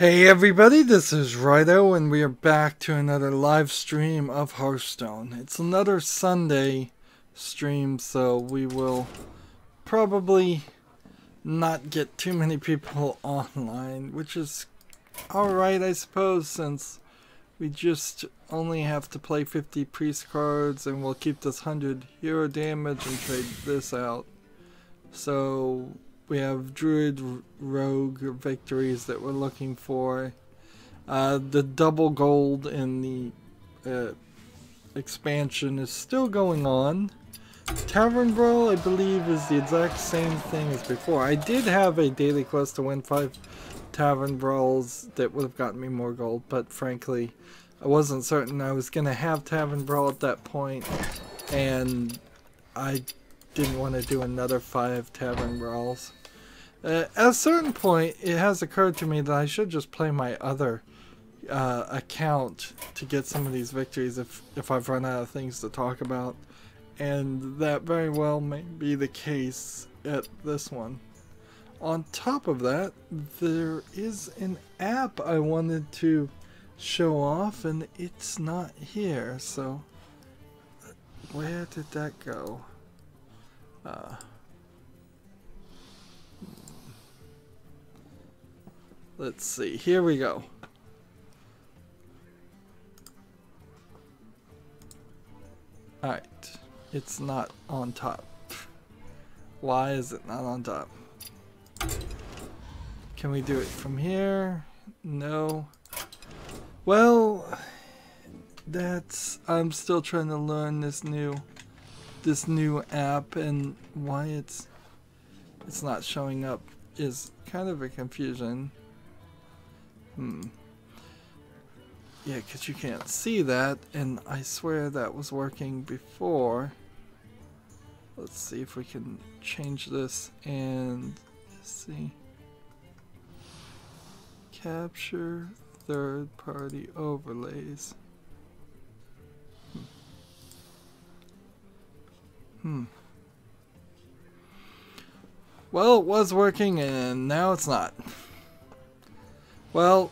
Hey everybody, this is Rydo and we are back to another live stream of Hearthstone. It's another Sunday stream, so we will probably not get too many people online, which is alright I suppose, since we just only have to play 50 priest cards and we'll keep this 100 hero damage and trade this out. So we have Druid Rogue victories that we're looking for. The double gold in the expansion is still going on. Tavern Brawl, I believe, is the exact same thing as before. I did have a daily quest to win 5 Tavern Brawls that would have gotten me more gold, but frankly, I wasn't certain I was going to have Tavern Brawl at that point, and I didn't want to do another 5 Tavern Brawls. At a certain point, it has occurred to me that I should just play my other account to get some of these victories if I've run out of things to talk about. And that very well may be the case at this one. On top of that, there is an app I wanted to show off, and it's not here, so where did that go? Let's see, here we go. Alright, it's not on top. Why is it not on top? Can we do it from here? No. Well, I'm still trying to learn this new app, and why it's not showing up is kind of a confusion. Yeah, because you can't see that, and I swear that was working before. Let's see if we can change this and see. Capture third-party overlays. Well, it was working, and now it's not. Well,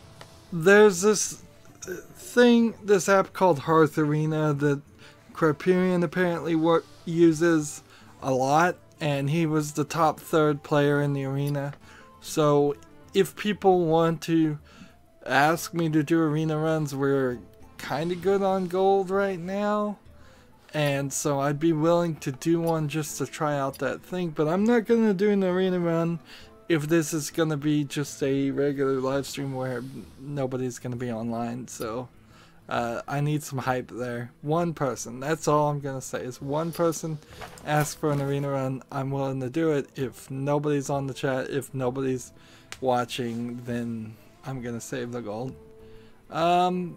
there's this this app called Hearth Arena that Criterion apparently uses a lot, and he was the top 3rd player in the arena. So if people want to ask me to do arena runs, we're kind of good on gold right now, and so I'd be willing to do one just to try out that thing, but I'm not going to do an arena run if this is going to be just a regular live stream where nobody's going to be online. So I need some hype there. One person, that's all I'm going to say, is one person ask for an arena run, I'm willing to do it. If nobody's on the chat, if nobody's watching, then I'm going to save the gold. I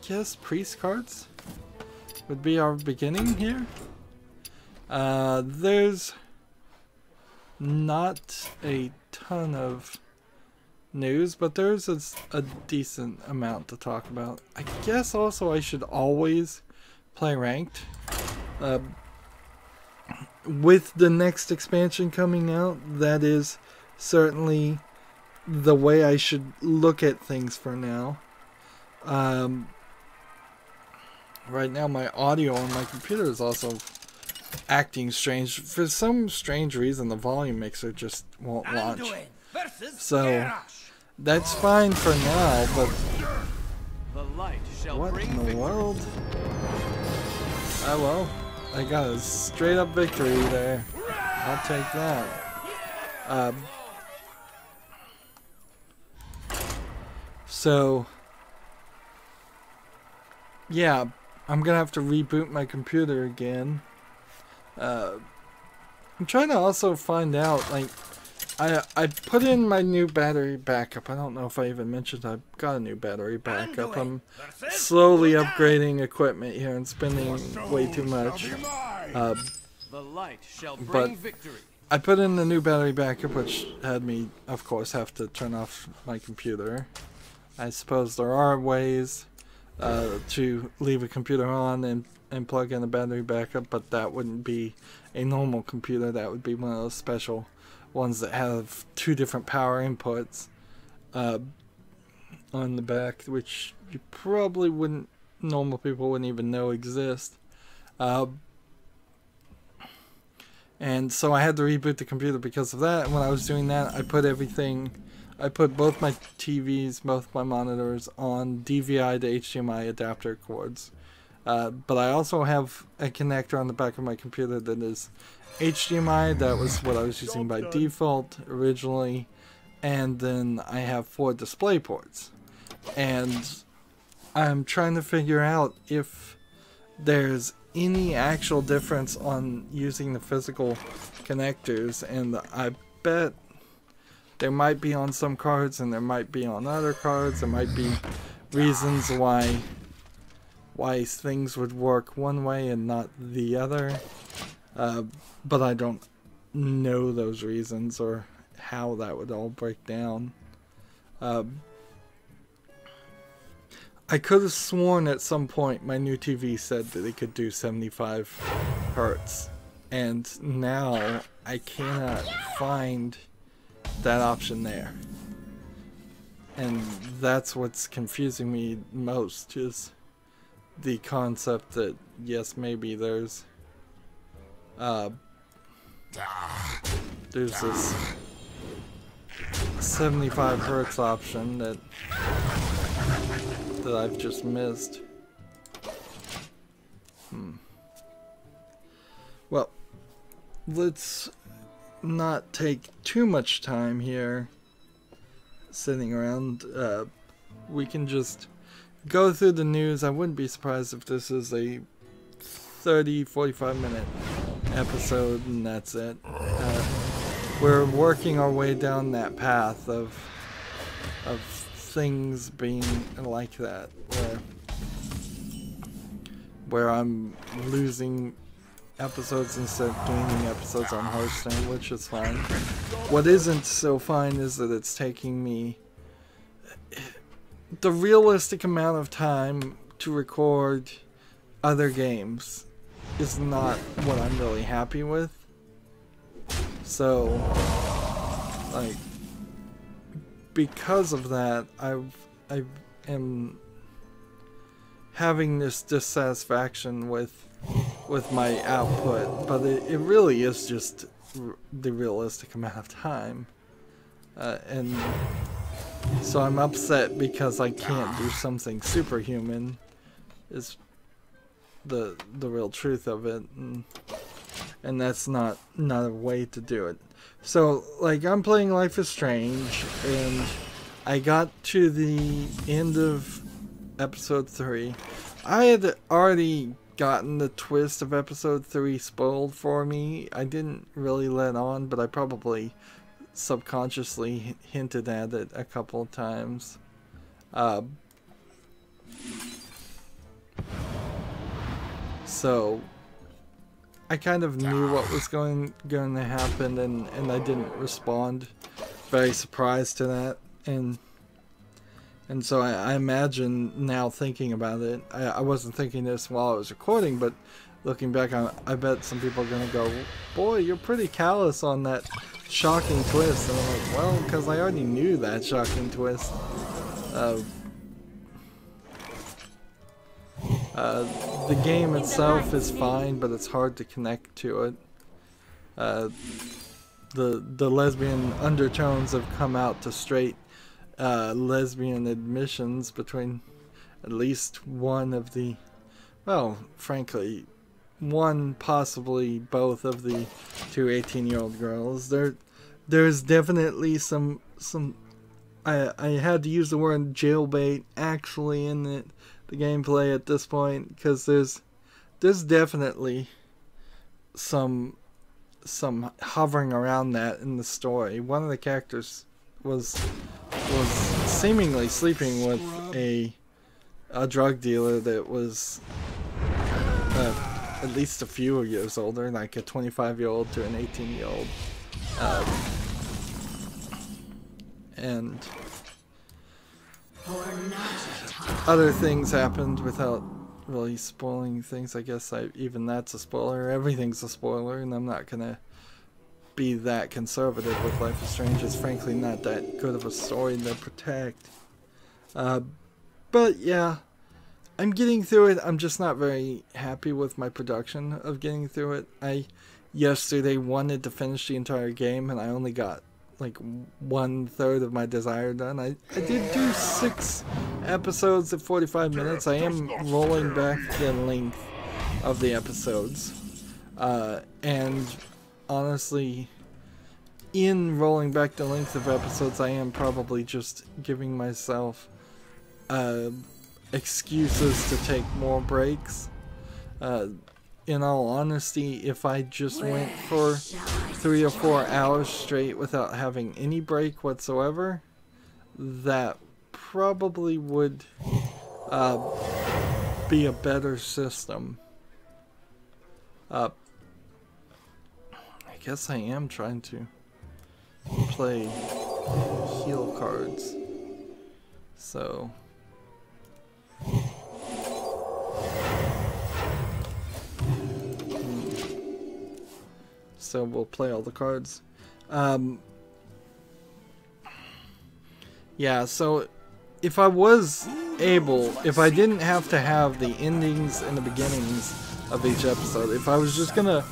guess priest cards would be our beginning here. There's not a ton of news, but there's a decent amount to talk about. I guess also I should always play ranked. With the next expansion coming out, that is certainly the way I should look at things for now. Right now my audio on my computer is also acting strange. For some strange reason, the volume mixer just won't launch. So that's fine for now, but what in the world? Oh well, I got a straight up victory there. I'll take that. So yeah, I'm gonna have to reboot my computer again. I'm trying to also find out, like, I put in my new battery backup. I don't know if I even mentioned I've got a new battery backup. I'm slowly upgrading equipment here and spending way too much. But I put in the new battery backup, which had me, of course, have to turn off my computer. I suppose there are ways to leave a computer on and plug in a battery backup, but that wouldn't be a normal computer. That would be one of those special ones that have 2 different power inputs. on the back, which you probably wouldn't, normal people wouldn't even know exist. And so I had to reboot the computer because of that. And when I was doing that, I put both my TVs, both my monitors on DVI to HDMI adapter cords. But I also have a connector on the back of my computer that is HDMI. That was what I was using by default originally. And then I have 4 display ports. And I'm trying to figure out if there's any actual difference on using the physical connectors, and I bet there might be on some cards and there might be on other cards. There might be reasons why things would work one way and not the other, but I don't know those reasons or how that would all break down. I could have sworn at some point my new TV said that it could do 75 Hertz, and now I cannot find that option there. And that's what's confusing me most, is the concept that, yes, maybe there's this 75 Hertz option that I've just missed. Well, let's not take too much time here sitting around. We can just go through the news. I wouldn't be surprised if this is a 30-45 minute episode and that's it. We're working our way down that path of things being like that, where I'm losing episodes instead of gaining episodes on Hearthstone, which is fine. What isn't so fine is that it's taking me the realistic amount of time to record other games is not what I'm really happy with. So, like, because of that, I am having this dissatisfaction with my output, but it really is just the realistic amount of time, and so I'm upset because I can't do something superhuman, is the real truth of it, and that's not a way to do it. So, like, I'm playing Life is Strange, and I got to the end of episode 3. I had already gotten the twist of episode 3 spoiled for me. I didn't really let on, but I probably subconsciously hinted at it a couple of times. So I kind of knew what was going to happen, and I didn't respond very surprised to that, and so I imagine now thinking about it, I wasn't thinking this while I was recording, but looking back, I bet some people are going to go, boy, you're pretty callous on that shocking twist, and I'm like, well, because I already knew that shocking twist. The game itself is fine, but it's hard to connect to it. The lesbian undertones have come out to straight lesbian admissions between at least one of the, well, frankly, one, possibly both of the two 18-year-old girls. There's definitely some I had to use the word jailbait actually in the gameplay at this point, because there's definitely some hovering around that in the story. One of the characters was seemingly sleeping with a drug dealer that was at least a few years older, like a 25-year-old to an 18-year-old. And other things happened without really spoiling things. I guess even that's a spoiler. Everything's a spoiler, and I'm not gonna be that conservative with Life is Strange. It's frankly not that good of a story to protect. But yeah, I'm getting through it. I'm just not very happy with my production of getting through it. I yesterday wanted to finish the entire game, and I only got like 1/3 of my desire done. I did do 6 episodes at 45 minutes. I am rolling back the length of the episodes. And honestly, in rolling back the length of episodes, I am probably just giving myself excuses to take more breaks. In all honesty, if I just went for 3 or 4 hours straight without having any break whatsoever, that probably would be a better system. I guess I am trying to play heal cards. So so we'll play all the cards. Yeah, so if I was able, if I didn't have to have the endings and the beginnings of each episode, if I was just gonna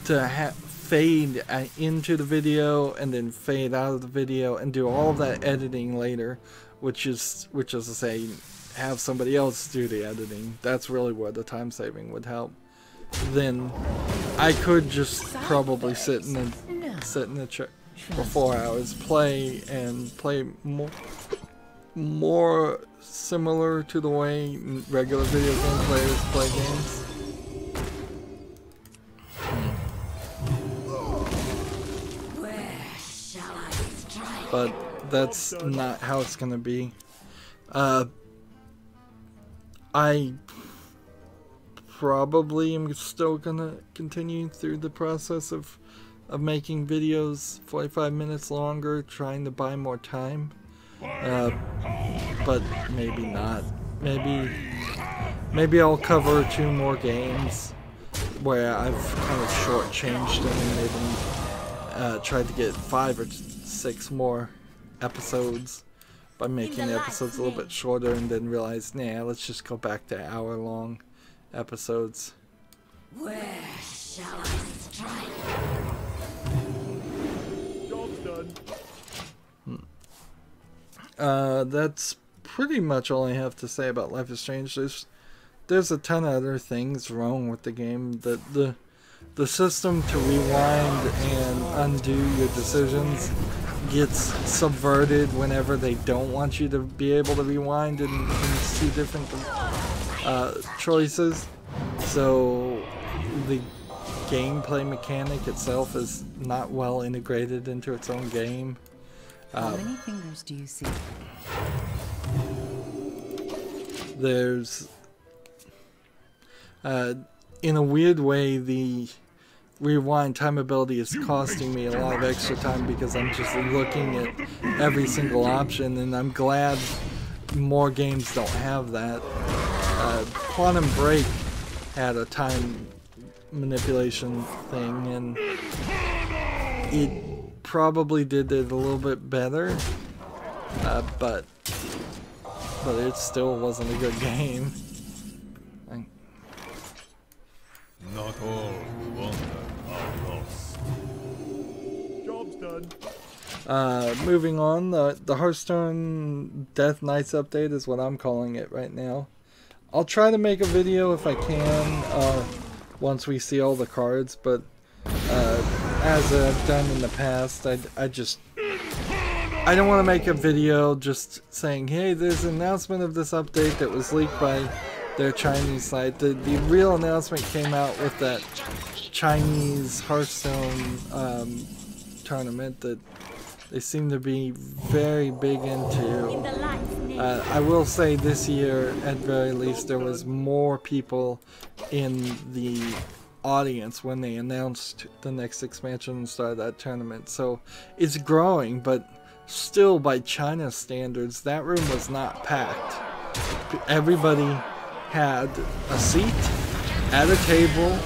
fade into the video and then fade out of the video and do all of that editing later, which is to say, have somebody else do the editing, that's really where the time saving would help. Then I could just probably sit in the chair for 4 hours, play more similar to the way regular video game players play games. But that's not how it's gonna be. I probably am still gonna continue through the process of making videos 45 minutes longer, trying to buy more time. But maybe not. Maybe I'll cover 2 more games where I've kind of shortchanged them and maybe tried to get 5 or 6 more episodes by making the episodes a little bit shorter, and then realize, nah, let's just go back to hour-long episodes. Where shall I strike? Job's done. That's pretty much all I have to say about Life is Strange. There's a ton of other things wrong with the game. The system to rewind and undo your decisions gets subverted whenever they don't want you to be able to rewind and see different choices. So the gameplay mechanic itself is not well integrated into its own game. How many fingers do you see? There's in a weird way, the rewind time ability is costing me a lot of extra time because I'm just looking at every single option, and I'm glad more games don't have that. Quantum Break had a time manipulation thing, and it probably did it a little bit better, but it still wasn't a good game. Not all who wander are lost. Job's done. Moving on, the Hearthstone Death Knights update is what I'm calling it right now. I'll try to make a video if I can once we see all the cards, but as I've done in the past, I don't want to make a video just saying, hey, there's an announcement of this update that was leaked by their Chinese site. The real announcement came out with that Chinese Hearthstone tournament that they seem to be very big into. I will say this year, at very least, there was more people in the audience when they announced the next expansion and started that tournament. So it's growing, but still by China standards, that room was not packed. Everybody had a seat at a table,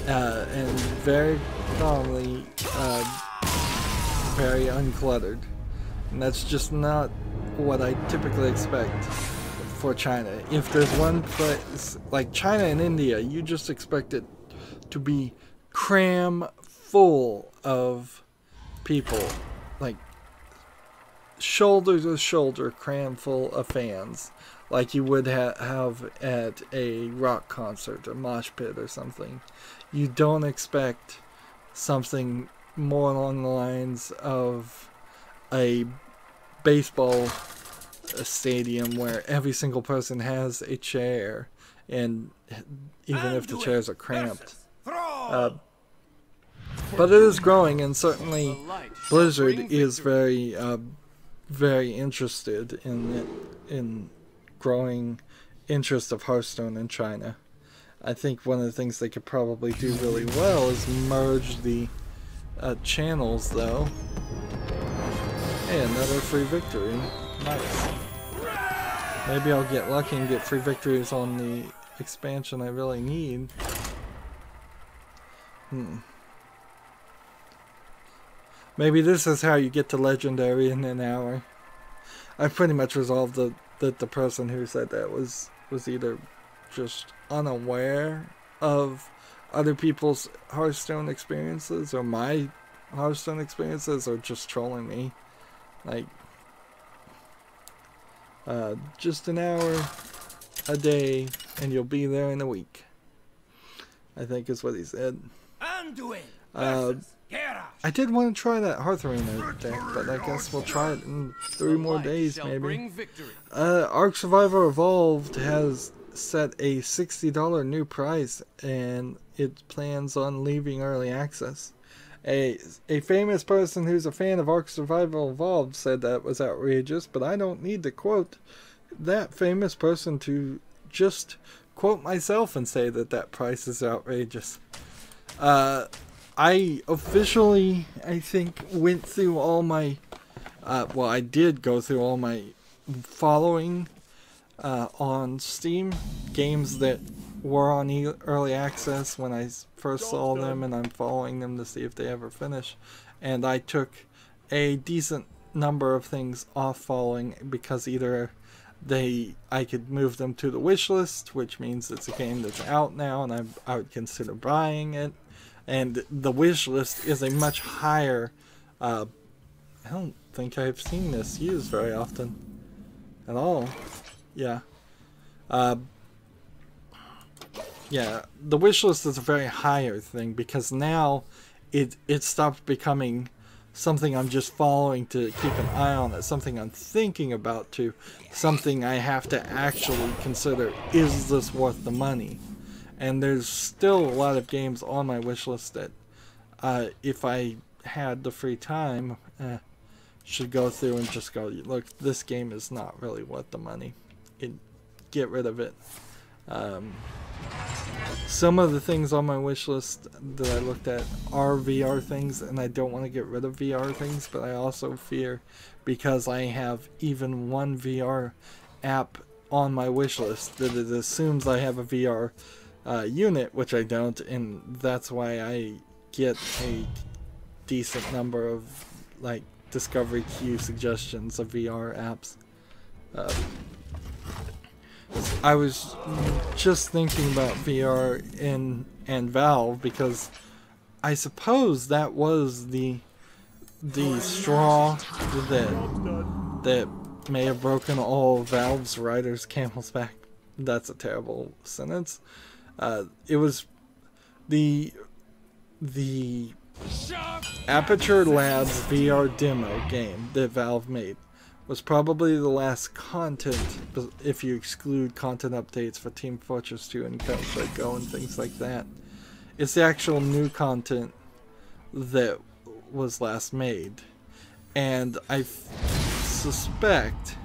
and very calmly, very uncluttered. And that's just not what I typically expect for China. If there's one place, like China and India, you just expect it to be cram full of people. Like, shoulder to shoulder cram full of fans. Like you would have at a rock concert, a mosh pit or something. You don't expect something more along the lines of a baseball stadium where every single person has a chair, and even if the chairs are cramped. But it is growing, and certainly Blizzard is very interested in growing interest of Hearthstone in China. I think one of the things they could probably do really well is merge the channels, though. Hey, another free victory. Nice. Maybe I'll get lucky and get free victories on the expansion I really need. Maybe this is how you get to Legendary in an hour. I pretty much resolved that the person who said that was either just unaware of other people's Hearthstone experiences or my Hearthstone experiences, or just trolling me. Like, just an hour a day and you'll be there in a week, I think is what he said. I did want to try that Hearth Arena deck, but I guess we'll try it in 3 more days, maybe. Ark Survivor Evolved has set a $60 new price, and it plans on leaving early access. A famous person who's a fan of Ark Survival Evolved said that was outrageous, but I don't need to quote that famous person to just quote myself and say that price is outrageous. I officially, I think, went through all my, well, I did go through all my following on Steam, games that were on early access when I first saw them, and I'm following them to see if they ever finish. And I took a decent number of things off following because either I could move them to the wish list, which means it's a game that's out now and I would consider buying it. And the wish list is a much higher, I don't think I've seen this used very often at all. Yeah. Yeah, the wish list is a very higher thing because now it stopped becoming something I'm just following to keep an eye on. It's something I'm thinking about, to something I have to actually consider, is this worth the money? And there's still a lot of games on my wish list that if I had the free time, should go through and just go, look, this game is not really worth the money. Get rid of it. Some of the things on my wish list that I looked at are VR things, and I don't want to get rid of VR things, but I also fear, because I have even one VR app on my wish list, that it assumes I have a VR unit, which I don't, and that's why I get a decent number of like discovery queue suggestions of VR apps. I was just thinking about VR and Valve, because I suppose that was the straw that may have broken all Valve's riders' camel's back. That's a terrible sentence. It was the Aperture Labs VR demo game that Valve made was probably the last content, if you exclude content updates for Team Fortress 2 and Counter-Strike Go and things like that. It's the actual new content that was last made, and I suspect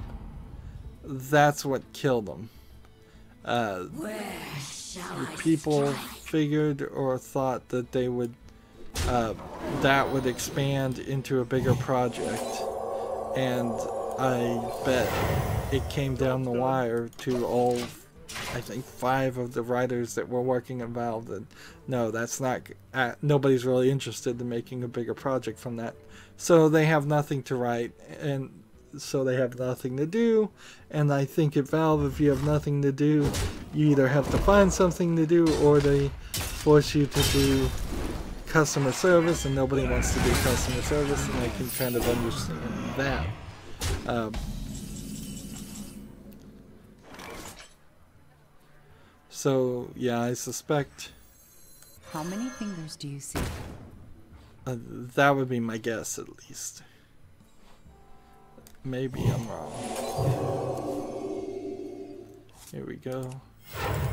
that's what killed them. People figured or thought that they would that would expand into a bigger project, and I bet it came down the wire to all, I think, 5 of the writers that were working at Valve that no, that's not, nobody's really interested in making a bigger project from that So they have nothing to write, and so they have nothing to do. And I think at Valve, if you have nothing to do, you either have to find something to do, or they force you to do customer service, and nobody wants to do customer service, and I can kind of understand that. So yeah, I suspect How many fingers do you see? that would be my guess, at least. Maybe I'm wrong. Here we go. I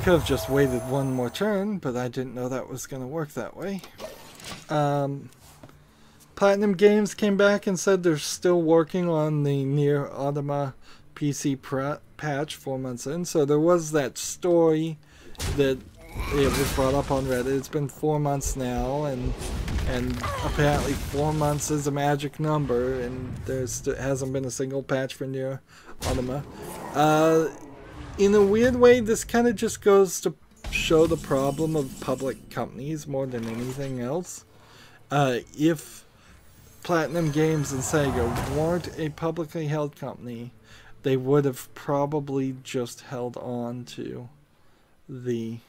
could have just waited one more turn, but I didn't know that was going to work that way. Platinum Games came back and said they're still working on the Nier Automata PC patch 4 months in. So there was that story that it was brought up on Reddit. It's been 4 months now, and apparently 4 months is a magic number, and there hasn't been a single patch for Nier Automata. In a weird way, this kind of just goes to show the problem of public companies more than anything else. If Platinum Games and Sega weren't a publicly held company, they would have probably just held on to the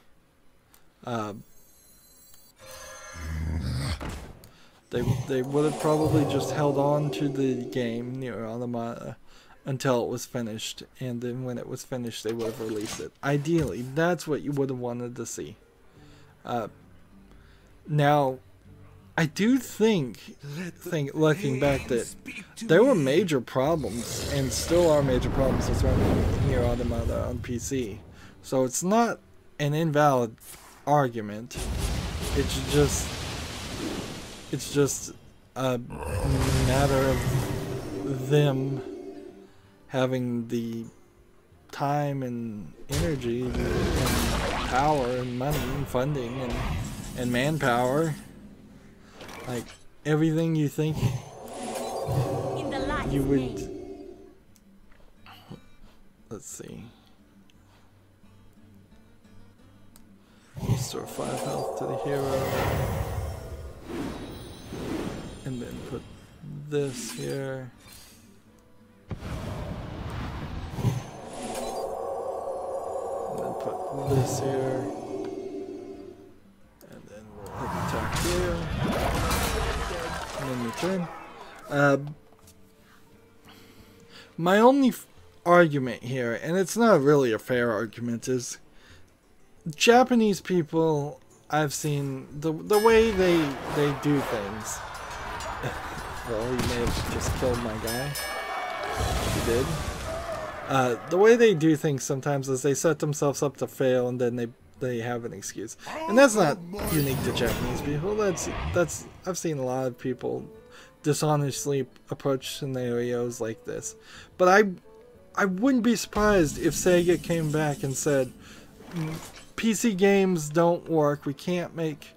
they would have probably just held on to the game Nier Automata until it was finished, and then when it was finished they would have released it. Ideally, that's what you would have wanted to see. Now, I do think looking back that there were major problems, and still are major problems with running Nier Automata on PC. So it's not an invalid argument. It's just a matter of them having the time and energy and power and money and funding and manpower. Like, everything you think you would... Let's see. Restore 5 health to the hero. And then put this here. And then put this here. And then we'll hit attack here. And then return. My only argument here, and it's not really a fair argument, is Japanese people, I've seen the way they do things. Well, he may have just killed my guy. He did. The way they do things sometimes is they set themselves up to fail, and then they have an excuse. And that's not unique to Japanese people. That's I've seen a lot of people dishonestly approach scenarios like this. But I wouldn't be surprised if Sega came back and said, PC games don't work. We can't make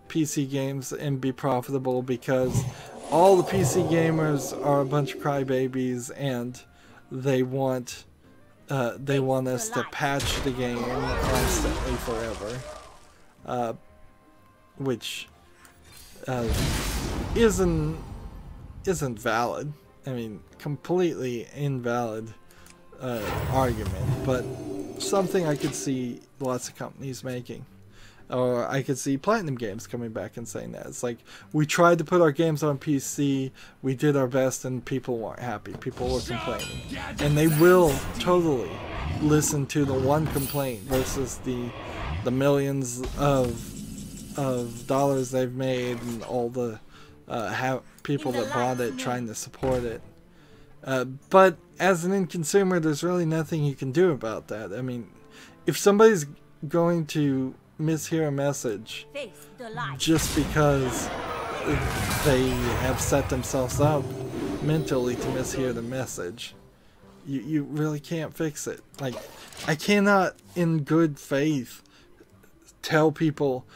PC games and be profitable because all the PC gamers are a bunch of crybabies, and they want us to patch the game constantly forever, which isn't valid. I mean, completely invalid argument, but something I could see lots of companies making. Or I could see Platinum Games coming back and saying that. It's like, we tried to put our games on PC, we did our best, and people weren't happy. People were complaining. And they will totally listen to the one complaint versus the millions of dollars they've made and all the people that bought it trying to support it. But as an end consumer, there's really nothing you can do about that. I mean, if somebody's going to mishear a message just because they have set themselves up mentally to mishear the message, you really can't fix it. Like, I cannot in good faith tell people,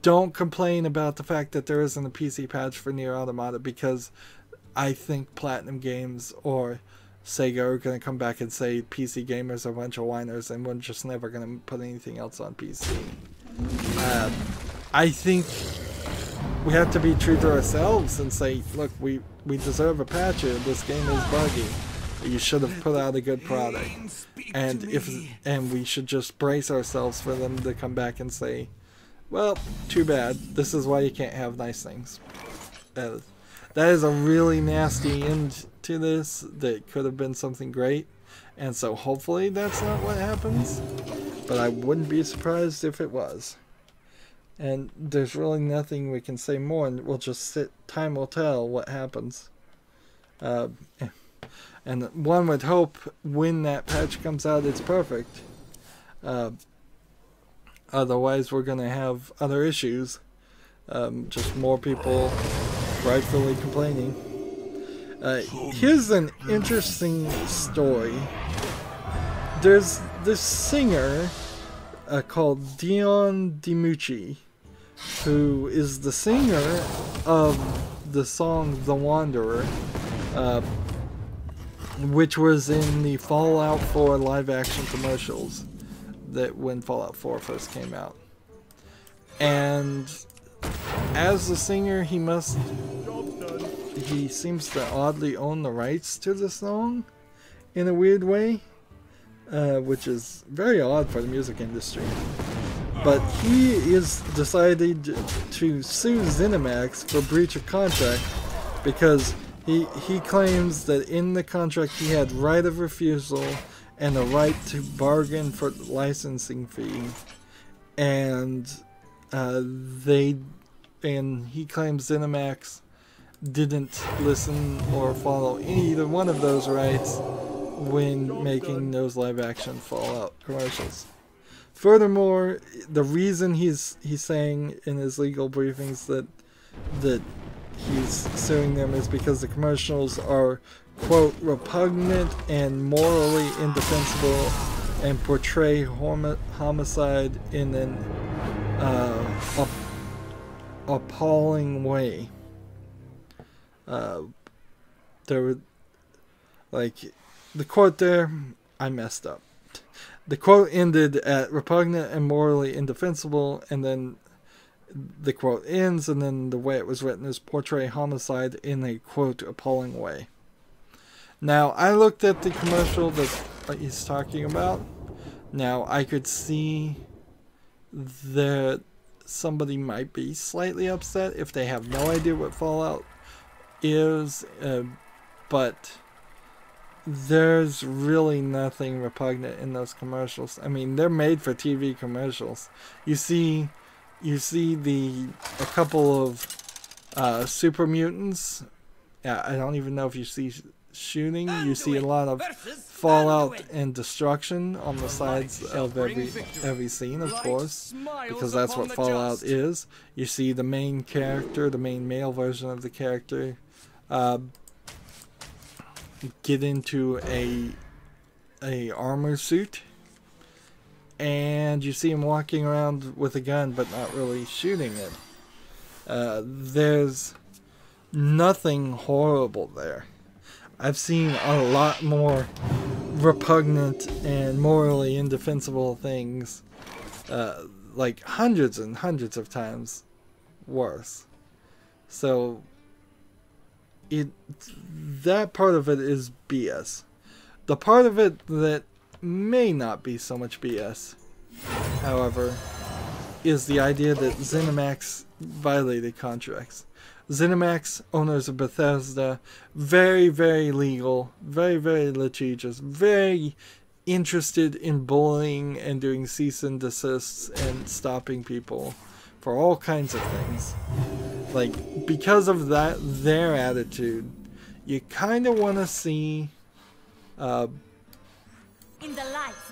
don't complain about the fact that there isn't a PC patch for Nier Automata, because I think Platinum Games or Sega are going to come back and say PC gamers are a bunch of whiners and we're just never going to put anything else on PC. I think we have to be true to ourselves and say, look, we deserve a patch here. This game is buggy. You should have put out a good product. And we should just brace ourselves for them to come back and say, well, too bad. This is why you can't have nice things. That is a really nasty end to this. That could have been something great. And so hopefully that's not what happens. But I wouldn't be surprised if it was. And there's really nothing we can say more, and we'll just sit. Time will tell what happens. And one would hope when that patch comes out, it's perfect. Otherwise, we're going to have other issues. Just more people rightfully complaining. Here's an interesting story. There's this singer called Dion DiMucci, who is the singer of the song The Wanderer, which was in the Fallout 4 live action commercials that when Fallout 4 first came out. And as the singer, he seems to oddly own the rights to the song in a weird way, which is very odd for the music industry. But he is decided to sue ZeniMax for breach of contract because he claims that in the contract he had right of refusal and a right to bargain for licensing fee, and he claims ZeniMax didn't listen or follow either one of those rights when making those live action Fallout commercials. Furthermore, the reason he's saying in his legal briefings that he's suing them is because the commercials are, quote, repugnant and morally indefensible and portray homicide in an appalling way. There were, like, the quote there, I messed up. The quote ended at repugnant and morally indefensible, and then the quote ends, and then the way it was written is portray homicide in a, quote, appalling way. Now, I looked at the commercial that he's talking about. Now, I could see that somebody might be slightly upset if they have no idea what Fallout is, but there's really nothing repugnant in those commercials. I mean, they're made for TV commercials. You see a couple of super mutants. Yeah, I don't even know if you see shooting. You see a lot of fallout and destruction on the sides of every scene, of course, because that's what Fallout is. You see the main character, the main male version of the character, get into a armor suit, and you see him walking around with a gun but not really shooting it. There's nothing horrible there. I've seen a lot more repugnant and morally indefensible things, like hundreds and hundreds of times worse. So that part of it is BS. The part of it that may not be so much BS, however, is the idea that ZeniMax violated contracts. ZeniMax, owners of Bethesda, very, very legal, very, very litigious, very interested in bullying and doing cease and desists and stopping people for all kinds of things. Like, because of that, their attitude, you kind of want to see,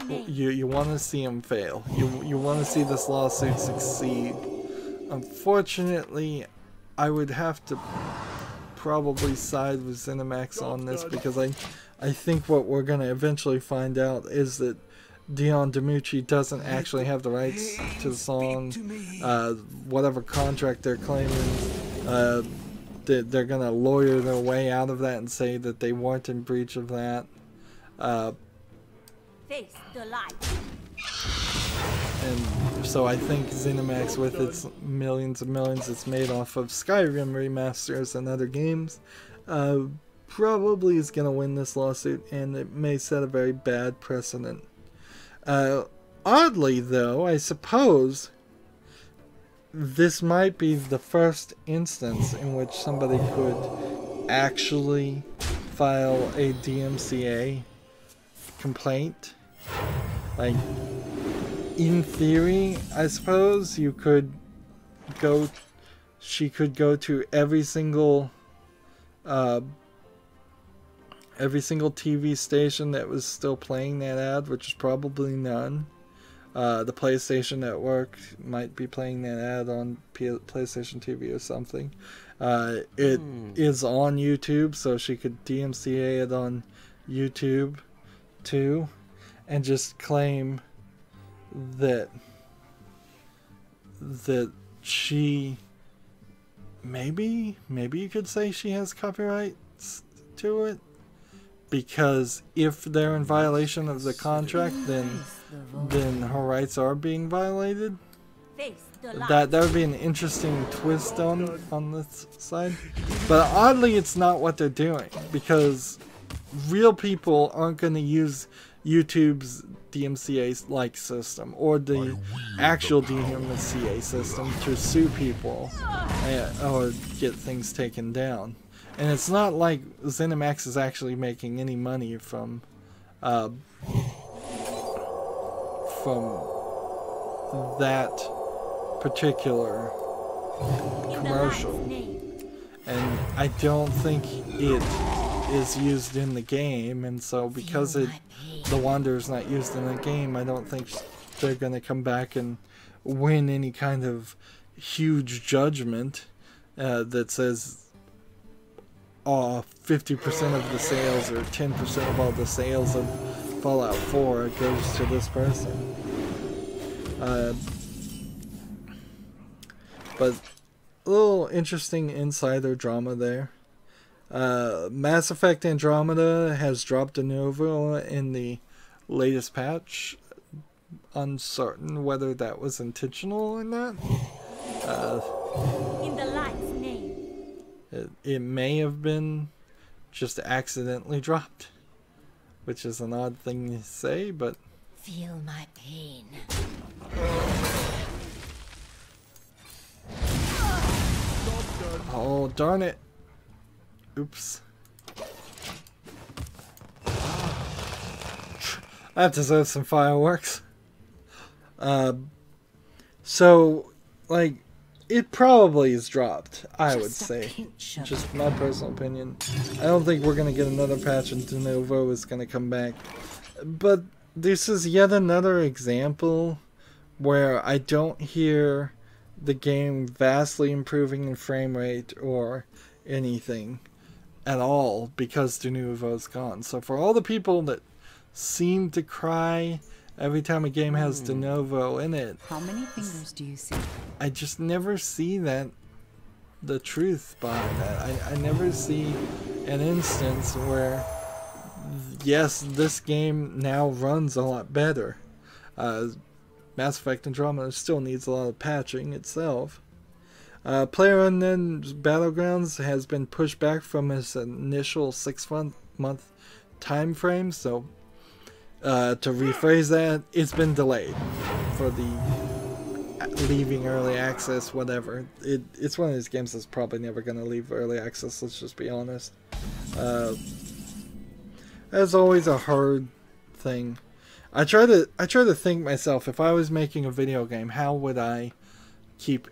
you want to see them fail. You want to see this lawsuit succeed. Unfortunately, I would have to probably side with ZeniMax on this, because I think what we're going to eventually find out is that Dion DiMucci doesn't actually have the rights to the song. Whatever contract they're claiming, they're going to lawyer their way out of that and say that they weren't in breach of that. Face the light. And so I think ZeniMax, with its millions and millions it's made off of Skyrim remasters and other games, probably is going to win this lawsuit, and it may set a very bad precedent. Oddly, though, I suppose this might be the first instance in which somebody could actually file a DMCA complaint. Like, in theory, I suppose you could go, she could go to every single TV station that was still playing that ad, which is probably none. The PlayStation Network might be playing that ad on PlayStation TV or something. It is on YouTube, so she could DMCA it on YouTube too, and just claim that she maybe you could say she has copyrights to it, because if they're in violation of the contract, then her rights are being violated. That would be an interesting twist on this side. But oddly, it's not what they're doing, because real people aren't going to use YouTube's DMCA-like system or the actual DMCA system to sue people or get things taken down. And it's not like ZeniMax is actually making any money from that particular commercial. And I don't think it is used in the game, and so because the Wanderer's not used in the game, I don't think they're going to come back and win any kind of huge judgment that says 50% of the sales or 10% of all the sales of Fallout 4 goes to this person. But a little interesting insider drama there. Mass Effect Andromeda has dropped de novo in the latest patch. Uncertain whether that was intentional or not. In the light's name. It may have been just accidentally dropped, which is an odd thing to say, but Feel my pain. oh darn it. Oops. That deserves some fireworks. So, like, it probably is dropped, I would say. Just my personal opinion. I don't think we're going to get another patch and de novo is going to come back. But this is yet another example where I don't hear the game vastly improving in frame rate or anything at all because de novo's gone. So for all the people that seem to cry every time a game has de novo in it, How many fingers do you see? I just never see the truth behind that. I never see an instance where, yes, this game now runs a lot better. Mass Effect Andromeda still needs a lot of patching itself. PlayerUnknown's Battlegrounds has been pushed back from its initial 6-month time frame, so to rephrase that, it's been delayed for the leaving early access, whatever. It's one of these games that's probably never going to leave early access, let's just be honest. That's always a hard thing. I try to think myself, if I was making a video game, how would I keep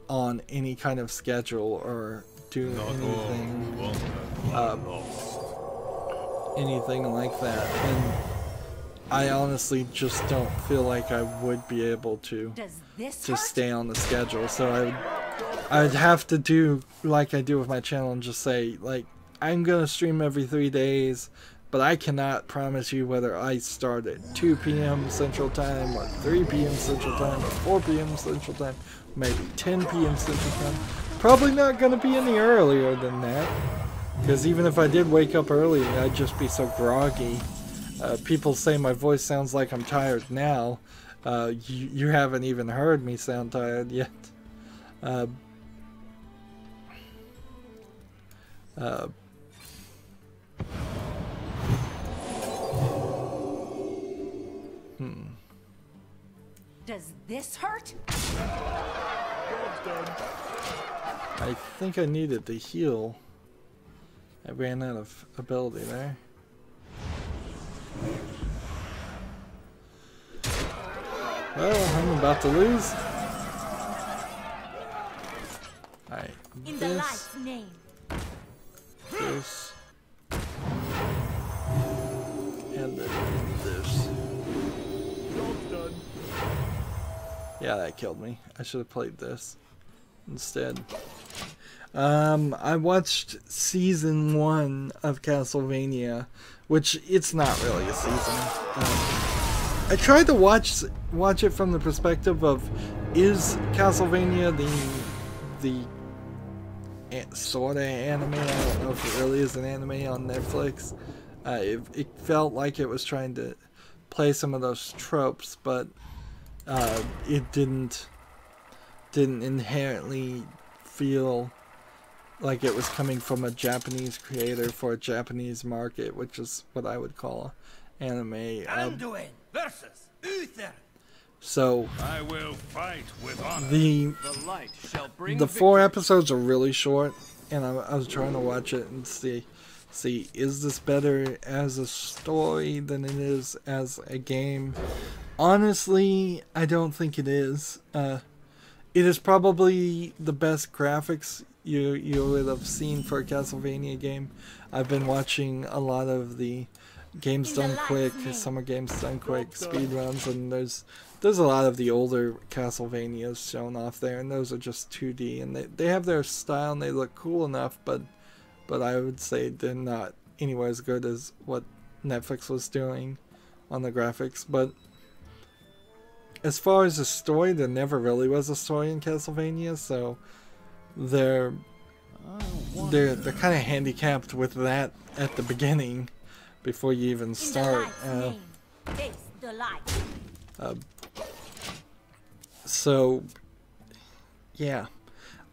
on any kind of schedule or do anything like that, and I honestly just don't feel like I would be able to stay on the schedule. So I'd have to do like I do with my channel and just say, like, I'm gonna stream every 3 days, but I cannot promise you whether I start at 2 p.m. Central Time or 3 p.m. Central Time or 4 p.m. Central Time, maybe 10 p.m. Central Time. Probably not going to be any earlier than that, because even if I did wake up early, I'd just be so groggy. People say my voice sounds like I'm tired now. You haven't even heard me sound tired yet. Does this hurt? Job's done. I think I needed to heal. I ran out of ability there. Well, I'm about to lose. Alright, In the light's name. this, and then this. Job's done. Yeah, that killed me. I should have played this instead. I watched season 1 of Castlevania, which it's not really a season. I tried to watch it from the perspective of, is Castlevania the sort of anime? I don't know if it really is an anime on Netflix. It felt like it was trying to play some of those tropes, but it didn't inherently feel like it was coming from a Japanese creator for a Japanese market, which is what I would call anime. Anduin versus Uther. So I will fight with honor. the light shall bring 4 episodes are really short, and I was trying to watch it and see is this better as a story than it is as a game. Honestly, I don't think it is. It is probably the best graphics you would have seen for a Castlevania game. I've been watching a lot of the games done quick, summer games done quick, speedruns, and there's a lot of the older Castlevanias shown off there, and those are just 2D, and they have their style and they look cool enough, but I would say they're not anywhere as good as what Netflix was doing on the graphics. But as far as the story, there never really was a story in Castlevania, so they're kind of handicapped with that at the beginning before you even start. Face the light. So yeah,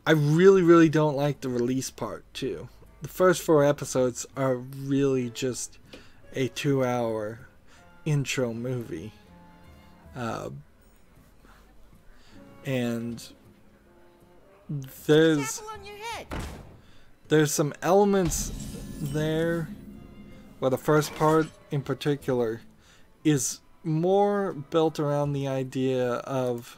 I really don't like the release part too. The first 4 episodes are really just a 2-hour intro movie, and there's some elements there, well, the first part in particular is more built around the idea of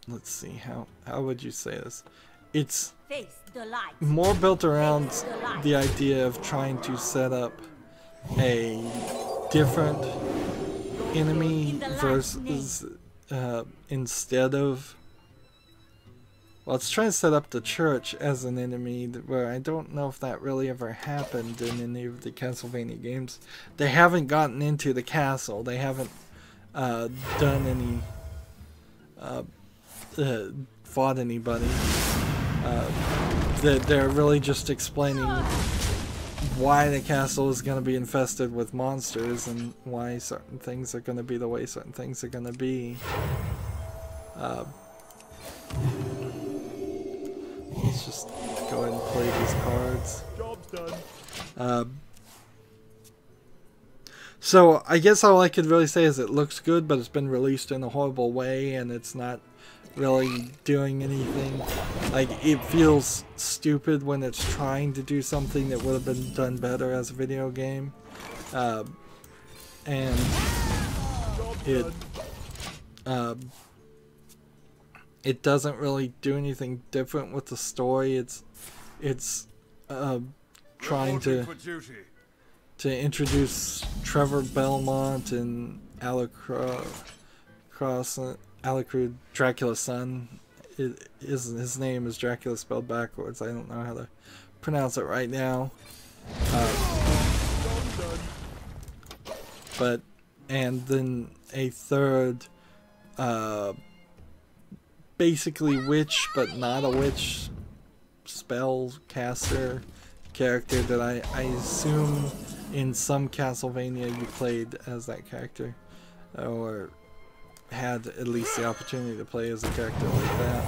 let's see, how would you say this? It's Face the light. more built around the idea of trying to set up a different enemy versus instead of, well, it's trying to set up the church as an enemy, where I don't know if that really ever happened in any of the Castlevania games. They haven't gotten into the castle. They haven't done any fought anybody. They're really just explaining why the castle is going to be infested with monsters and why certain things are going to be the way certain things are going to be. Let's just go ahead and play these cards. Job's done. So I guess all I could really say is it looks good, but it's been released in a horrible way, and it's not really doing anything. Like, it feels stupid when it's trying to do something that would have been done better as a video game. And it doesn't really do anything different with the story. It's trying to introduce Trevor Belmont and Alucard, Dracula's son. His name is Dracula spelled backwards. I don't know how to pronounce it right now. And then a third, basically witch, but not a witch, spell caster character that I assume in some Castlevania you played as that character, or had at least the opportunity to play as a character like that.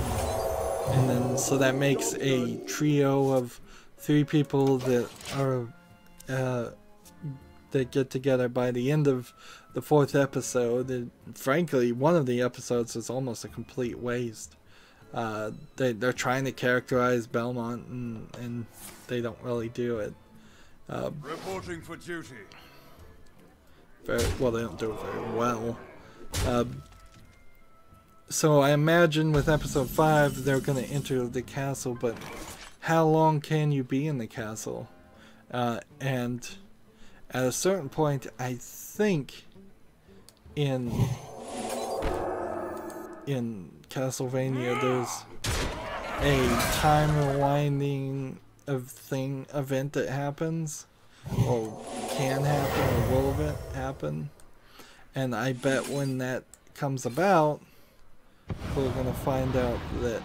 And then so that makes a trio of 3 people that are that get together by the end of the 4th episode. And frankly, one of the episodes is almost a complete waste. They're trying to characterize Belmont and they don't really do it. Reporting for duty. Well, they don't do it very well. So I imagine with episode 5 they're going to enter the castle, but how long can you be in the castle? And at a certain point, I think in Castlevania there's a time rewinding event that happens, or can happen, or will it happen. And I bet when that comes about, we're gonna find out that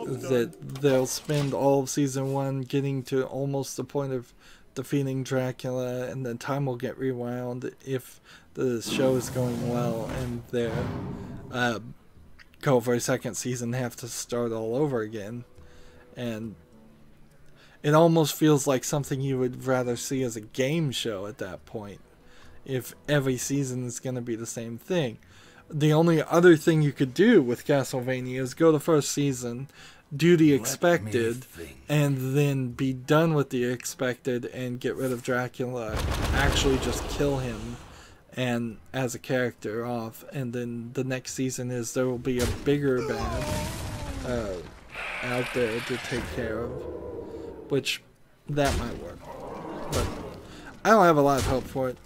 that they'll spend all of season 1 getting to almost the point of defeating Dracula, and then time will get rewound if the show is going well, and they're go for a second season, have to start all over again. And it almost feels like something you would rather see as a game show at that point, if every season is going to be the same thing. The only other thing you could do with Castlevania is go the first season, do the expected, and then be done with the expected and get rid of Dracula, actually just kill him and as a character off, and then the next season is there will be a bigger bad out there to take care of, which that might work, but I don't have a lot of hope for it.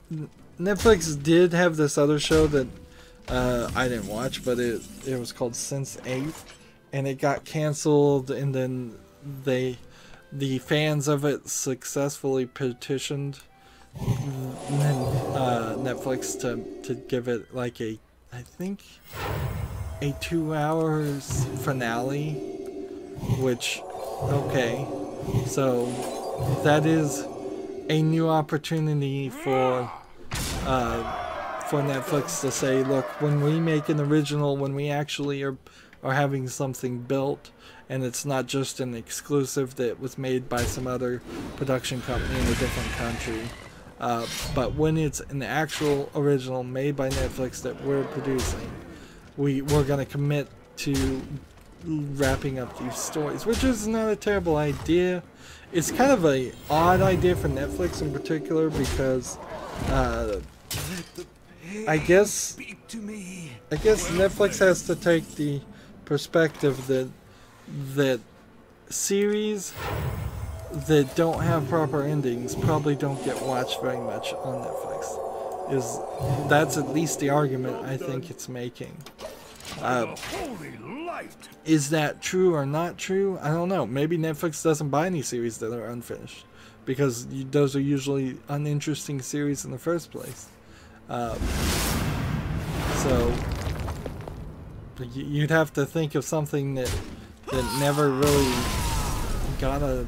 Netflix did have this other show that I didn't watch, but it was called Sense8, and it got canceled, and then the fans of it successfully petitioned Netflix to give it like I think a 2 hours finale, which, okay, so that is a new opportunity for Netflix to say, look, when we make an original, when we actually are having something built, and it's not just an exclusive that was made by some other production company in a different country, but when it's an actual original made by Netflix that we're producing, we're going to commit to wrapping up these stories, which is not a terrible idea. It's kind of an odd idea for Netflix in particular, because I guess Netflix has to take the perspective that series that don't have proper endings probably don't get watched very much on Netflix. That's at least the argument I think it's making. Is that true or not true? I don't know. Maybe Netflix doesn't buy any series that are unfinished, because those are usually uninteresting series in the first place. So you'd have to think of something that never really got a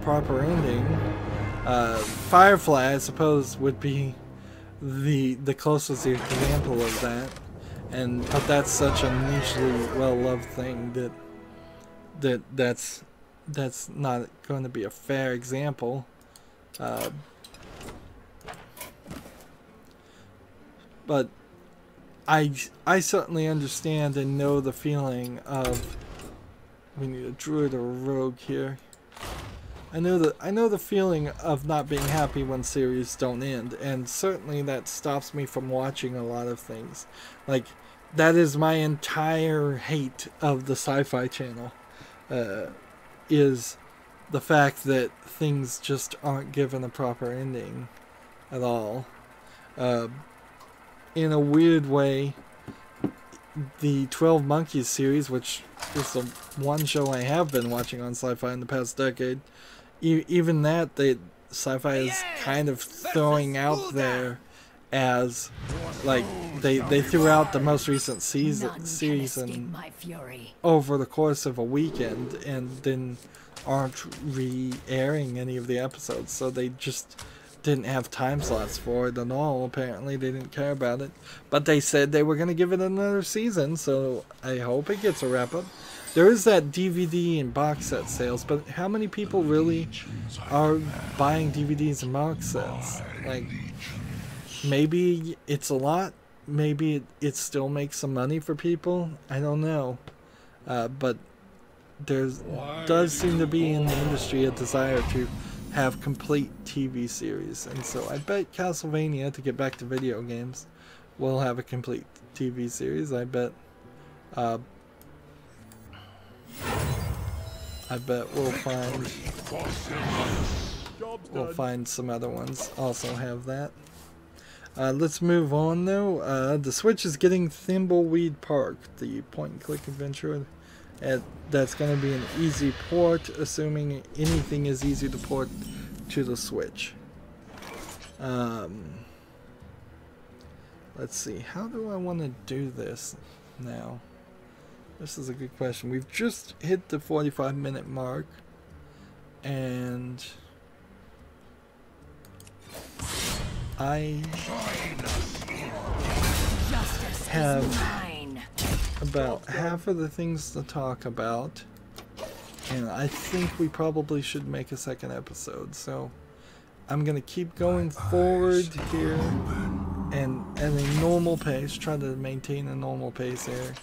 proper ending. Firefly, I suppose, would be the closest example of that, but that's such a nichely well-loved thing that's not going to be a fair example. But I certainly understand and know the feeling of, we need a druid or a rogue here. I know the feeling of not being happy when series don't end, and certainly that stops me from watching a lot of things. Like, that is my entire hate of the Sci-Fi Channel, is the fact that things just aren't given a proper ending at all. In a weird way, the 12 Monkeys series, which is the one show I have been watching on Sci-Fi in the past decade, even that Sci-Fi is kind of throwing out there as like they threw out the most recent season My fury. over the course of a weekend and then aren't re-airing any of the episodes, so they just didn't have time slots for it at all. Apparently they didn't care about it, but they said they were going to give it another season, so I hope it gets a wrap up. There is that DVD and box set sales, but how many people really are buying DVDs and box sets? Like, maybe it's a lot, maybe it still makes some money for people, I don't know, but there does seem to be in the industry a desire to have complete TV series, and so I bet Castlevania, to get back to video games, will have a complete TV series. I bet we'll find some other ones also have that. Let's move on though. The Switch is getting Thimbleweed Park, the point-and-click adventure. That's going to be an easy port, assuming anything is easy to port to the Switch. Let's see, how do I want to do this now? This is a good question. We've just hit the 45-minute mark, and I have about half of the things to talk about, and I think we probably should make a second episode, so I'm gonna keep going forward here and at a normal pace, try to maintain a normal pace here,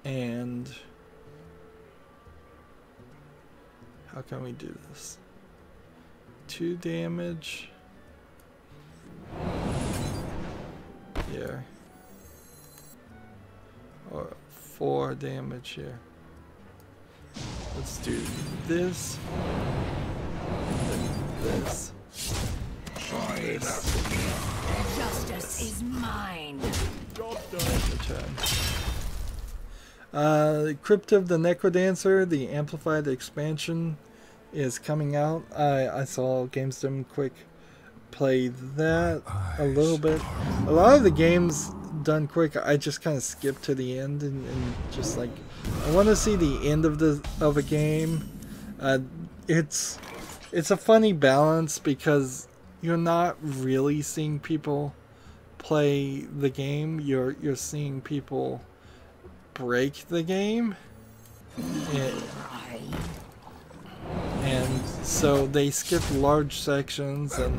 and how can we do this? 2 damage here. Or 4 damage here. Let's do this. This. This. Justice is mine. Crypt of the Necrodancer, the amplified expansion, is coming out. I saw GameStone Quick play that a little bit. A lot of the games done quick, I just kind of skip to the end and just like, I want to see the end of a game. It's a funny balance because you're not really seeing people play the game. You're seeing people break the game, and so they skip large sections, and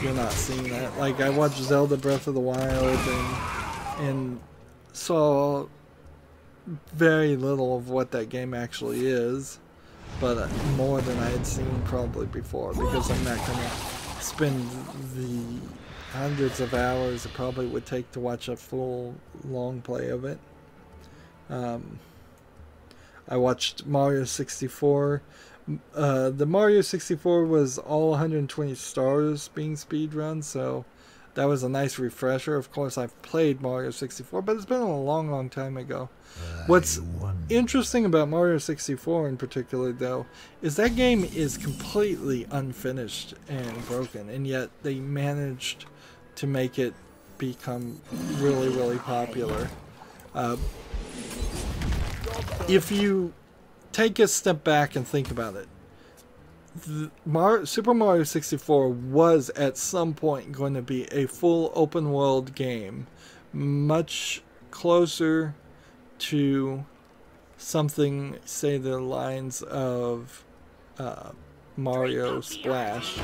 you're not seeing that. Like, I watched Zelda Breath of the Wild and saw very little of what that game actually is, but more than I had seen probably before, because I'm not going to spend the hundreds of hours it probably would take to watch a full long play of it. I watched Mario 64. The Mario 64 was all 120 stars being speedrun, so that was a nice refresher. Of course, I've played Mario 64, but it's been a long time ago. What's interesting about Mario 64 in particular, though, is that game is completely unfinished and broken, and yet they managed to make it become really popular. If you take a step back and think about it, Super Mario 64 was at some point going to be a full open world game, much closer to something, say, the lines of Mario Splash.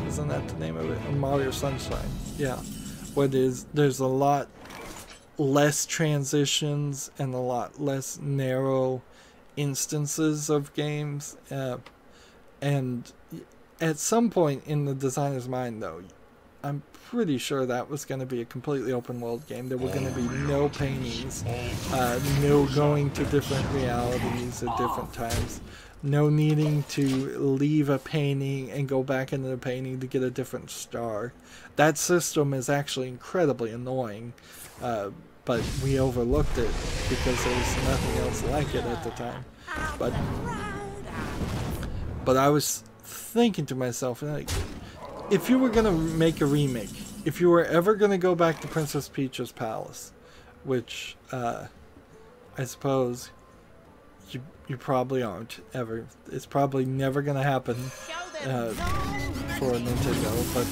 Isn't that the name of it? Mario Sunshine. Yeah, where there's a lot less transitions and a lot less narrow instances of games, and at some point in the designer's mind, though, I'm pretty sure that was going to be a completely open world game. There were going to be no paintings, no going to different realities at different times, no needing to leave a painting and go back into the painting to get a different star. That system is actually incredibly annoying, but we overlooked it because there was nothing else like it at the time. But I was thinking to myself, like, if you were gonna make a remake if you were ever going to go back to Princess Peach's palace, which I suppose you probably aren't ever. It's probably never going to happen for Nintendo. But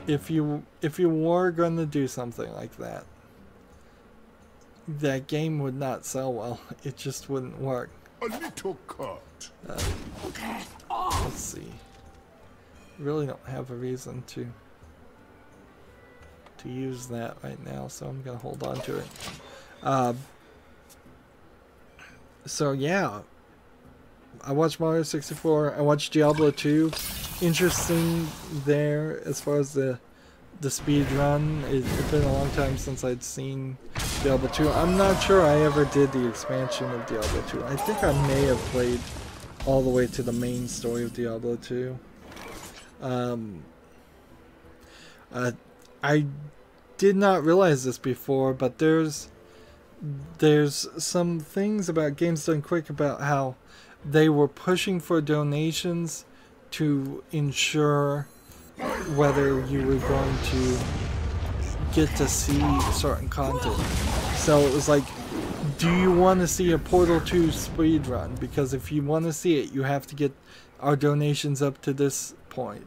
if you were going to do something like that, that game would not sell well. It just wouldn't work. A little cut. Let's see. Really don't have a reason to use that right now, so I'm gonna hold on to it. So yeah, I watched Mario 64. I watched Diablo 2. Interesting there as far as the speed run. It's been a long time since I'd seen Diablo 2. I'm not sure I ever did the expansion of Diablo 2. I think I may have played all the way to the main story of Diablo 2. I did not realize this before, but there's some things about Games Done Quick about how they were pushing for donations to ensure whether you were going to get to see certain content. So it was like, do you want to see a Portal 2 speedrun? Because if you want to see it, you have to get our donations up to this point.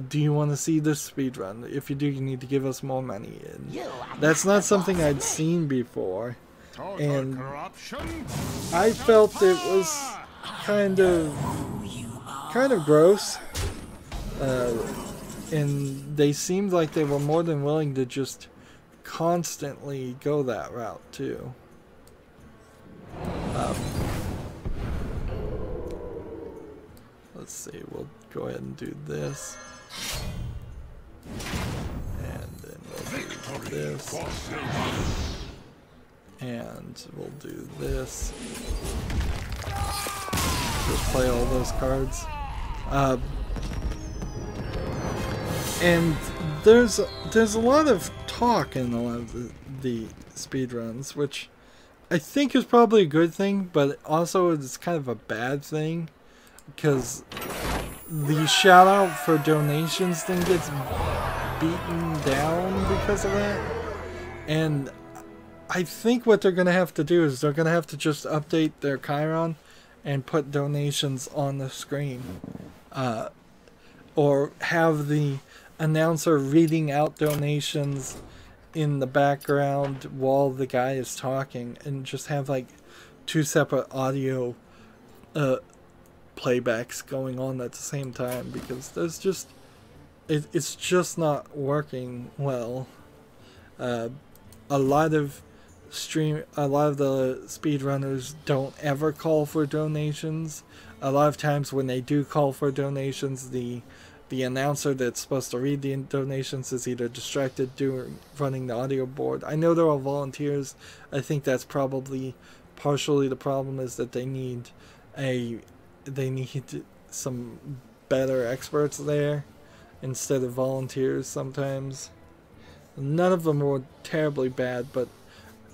Do you want to see this speedrun? If you do, you need to give us more money. And that's not something I'd seen before. And I felt it was kind of gross. And they seemed like they were more than willing to just constantly go that route too. Let's see, we'll go ahead and do this. And then we'll do this. And we'll do this. Just play all those cards. And there's a lot of talk in a lot of the speedruns, which I think is probably a good thing, but also it's kind of a bad thing, because the shout out for donations thing gets beaten down because of that. And I think what they're going to have to do is they're going to have to just update their Chiron and put donations on the screen. Or have the announcer reading out donations in the background while the guy is talking, and just have like 2 separate audio playbacks going on at the same time, because there's just it's just not working well. A lot of the speedrunners don't ever call for donations. A lot of times when they do call for donations, the announcer that's supposed to read the donations is either distracted running the audio board. I know they're all volunteers. I think that's probably partially the problem, is that they need some better experts there instead of volunteers sometimes. None of them were terribly bad, but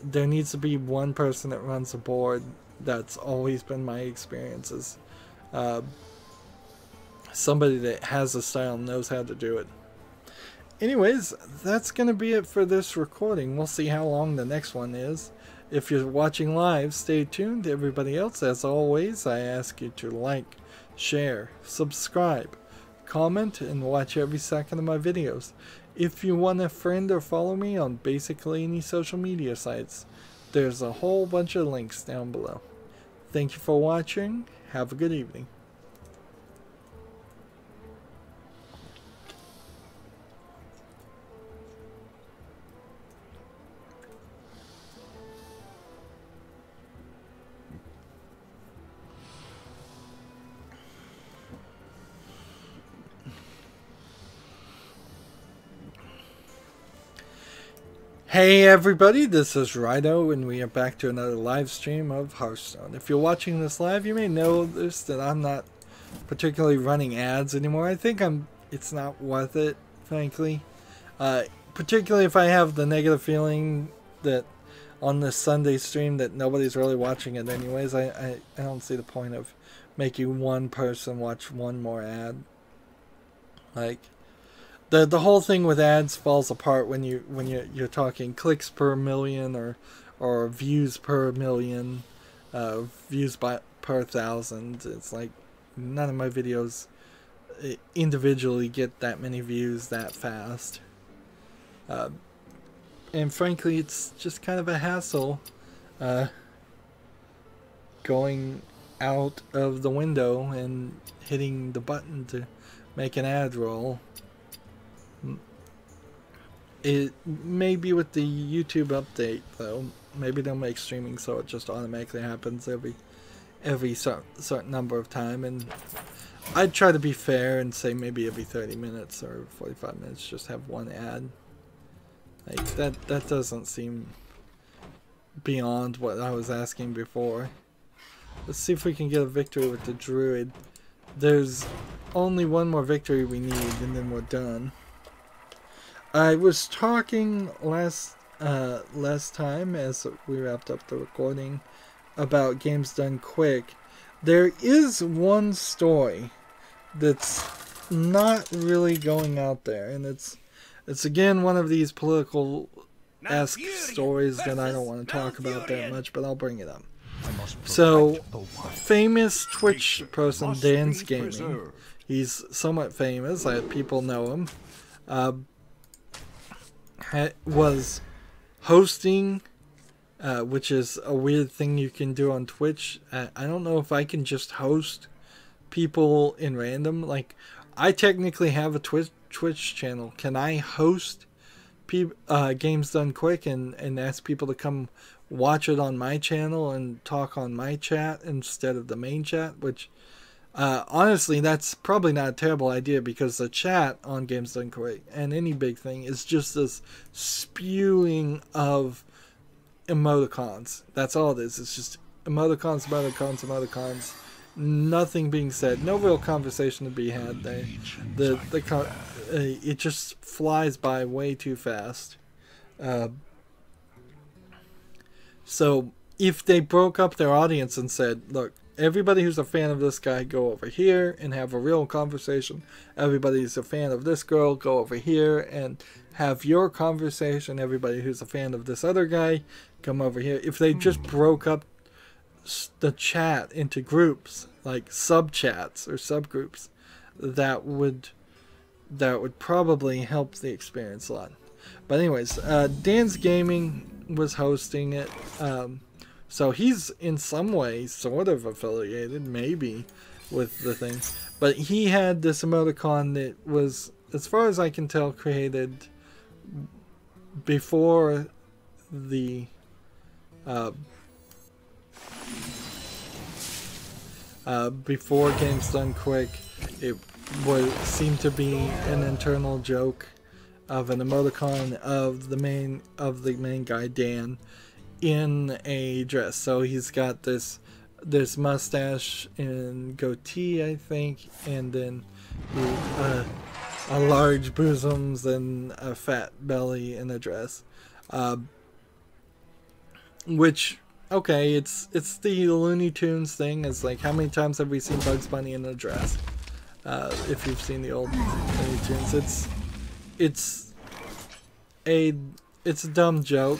there needs to be one person that runs the board. That's always been my experiences. Somebody that has a style and knows how to do it. Anyways, that's going to be it for this recording. We'll see how long the next one is. If you're watching live, stay tuned. Everybody else, as always, I ask you to like, share, subscribe, comment, and watch every second of my videos. If you want to friend or follow me on basically any social media sites, there's a whole bunch of links down below. Thank you for watching. Have a good evening. Hey everybody, this is Rydo, and we are back to another live stream of Hearthstone. If you're watching this live, you may notice that I'm not particularly running ads anymore. I think it's not worth it, frankly. Particularly if I have the negative feeling that on this Sunday stream that nobody's really watching it anyways. I don't see the point of making one person watch one more ad. Like, the whole thing with ads falls apart when you're talking clicks per million or views per million, views per 1,000. It's like none of my videos individually get that many views that fast. And frankly, it's just kind of a hassle going out of the window and hitting the button to make an ad roll. It may be with the YouTube update, though. Maybe they'll make streaming so it just automatically happens every certain number of time. And I'd try to be fair and say maybe every 30 minutes or 45 minutes just have one ad. Like that doesn't seem beyond what I was asking before. Let's see if we can get a victory with the druid. There's only one more victory we need and then we're done. I was talking last time as we wrapped up the recording about games done quick. There is one story that's not really going out there, and it's again one of these political-esque stories that I don't want to talk about that much, but I'll bring it up. So, famous Twitch person Dan's Gaming, he's somewhat famous, people know him, was hosting, which is a weird thing you can do on Twitch. I don't know if I can just host people in random. Like, I technically have a Twitch channel. Can I host games done quick and ask people to come watch it on my channel and talk on my chat instead of the main chat? Which honestly, that's probably not a terrible idea, because the chat on Games Done Quick and any big thing is just this spewing of emoticons. That's all it is. It's just emoticons, emoticons, emoticons. Nothing being said. No real conversation to be had there. It just flies by way too fast. So if they broke up their audience and said, look, everybody who's a fan of this guy, go over here and have a real conversation. Everybody who's a fan of this girl, go over here and have your conversation. Everybody who's a fan of this other guy, come over here. If they just broke up the chat into groups, like sub-chats or subgroups, that would probably help the experience a lot. But anyways, Dan's Gaming was hosting it. So he's in some way sort of affiliated, maybe, with the thing. But he had this emoticon that was, as far as I can tell, created before the before Games Done Quick. It seemed to be an internal joke of an emoticon of the main guy, Dan, in a dress. So he's got this mustache and goatee, I think, and then a large bosoms and a fat belly in a dress. Which, okay, it's the Looney Tunes thing. It's like, how many times have we seen Bugs Bunny in a dress? If you've seen the old Looney Tunes, it's a dumb joke.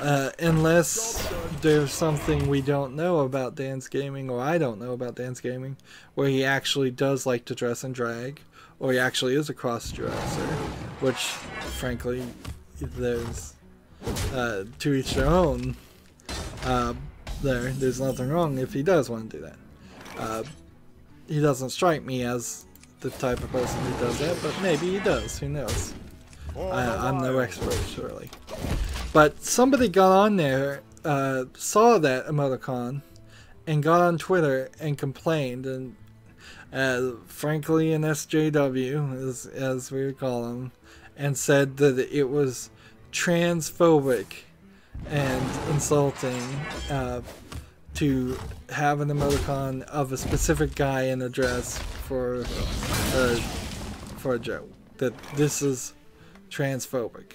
Unless there's something we don't know about Dan's Gaming, or I don't know about Dan's Gaming, where he actually does like to dress and drag, or he actually is a cross-dresser, which, frankly, there's to each their own. There's nothing wrong if he does want to do that. He doesn't strike me as the type of person who does that, but maybe he does. Who knows? I'm no expert, surely. But somebody got on there, saw that emoticon, and got on Twitter and complained, and frankly an SJW, as we would call him, and said that it was transphobic and insulting to have an emoticon of a specific guy in a dress for a joke. That this is transphobic,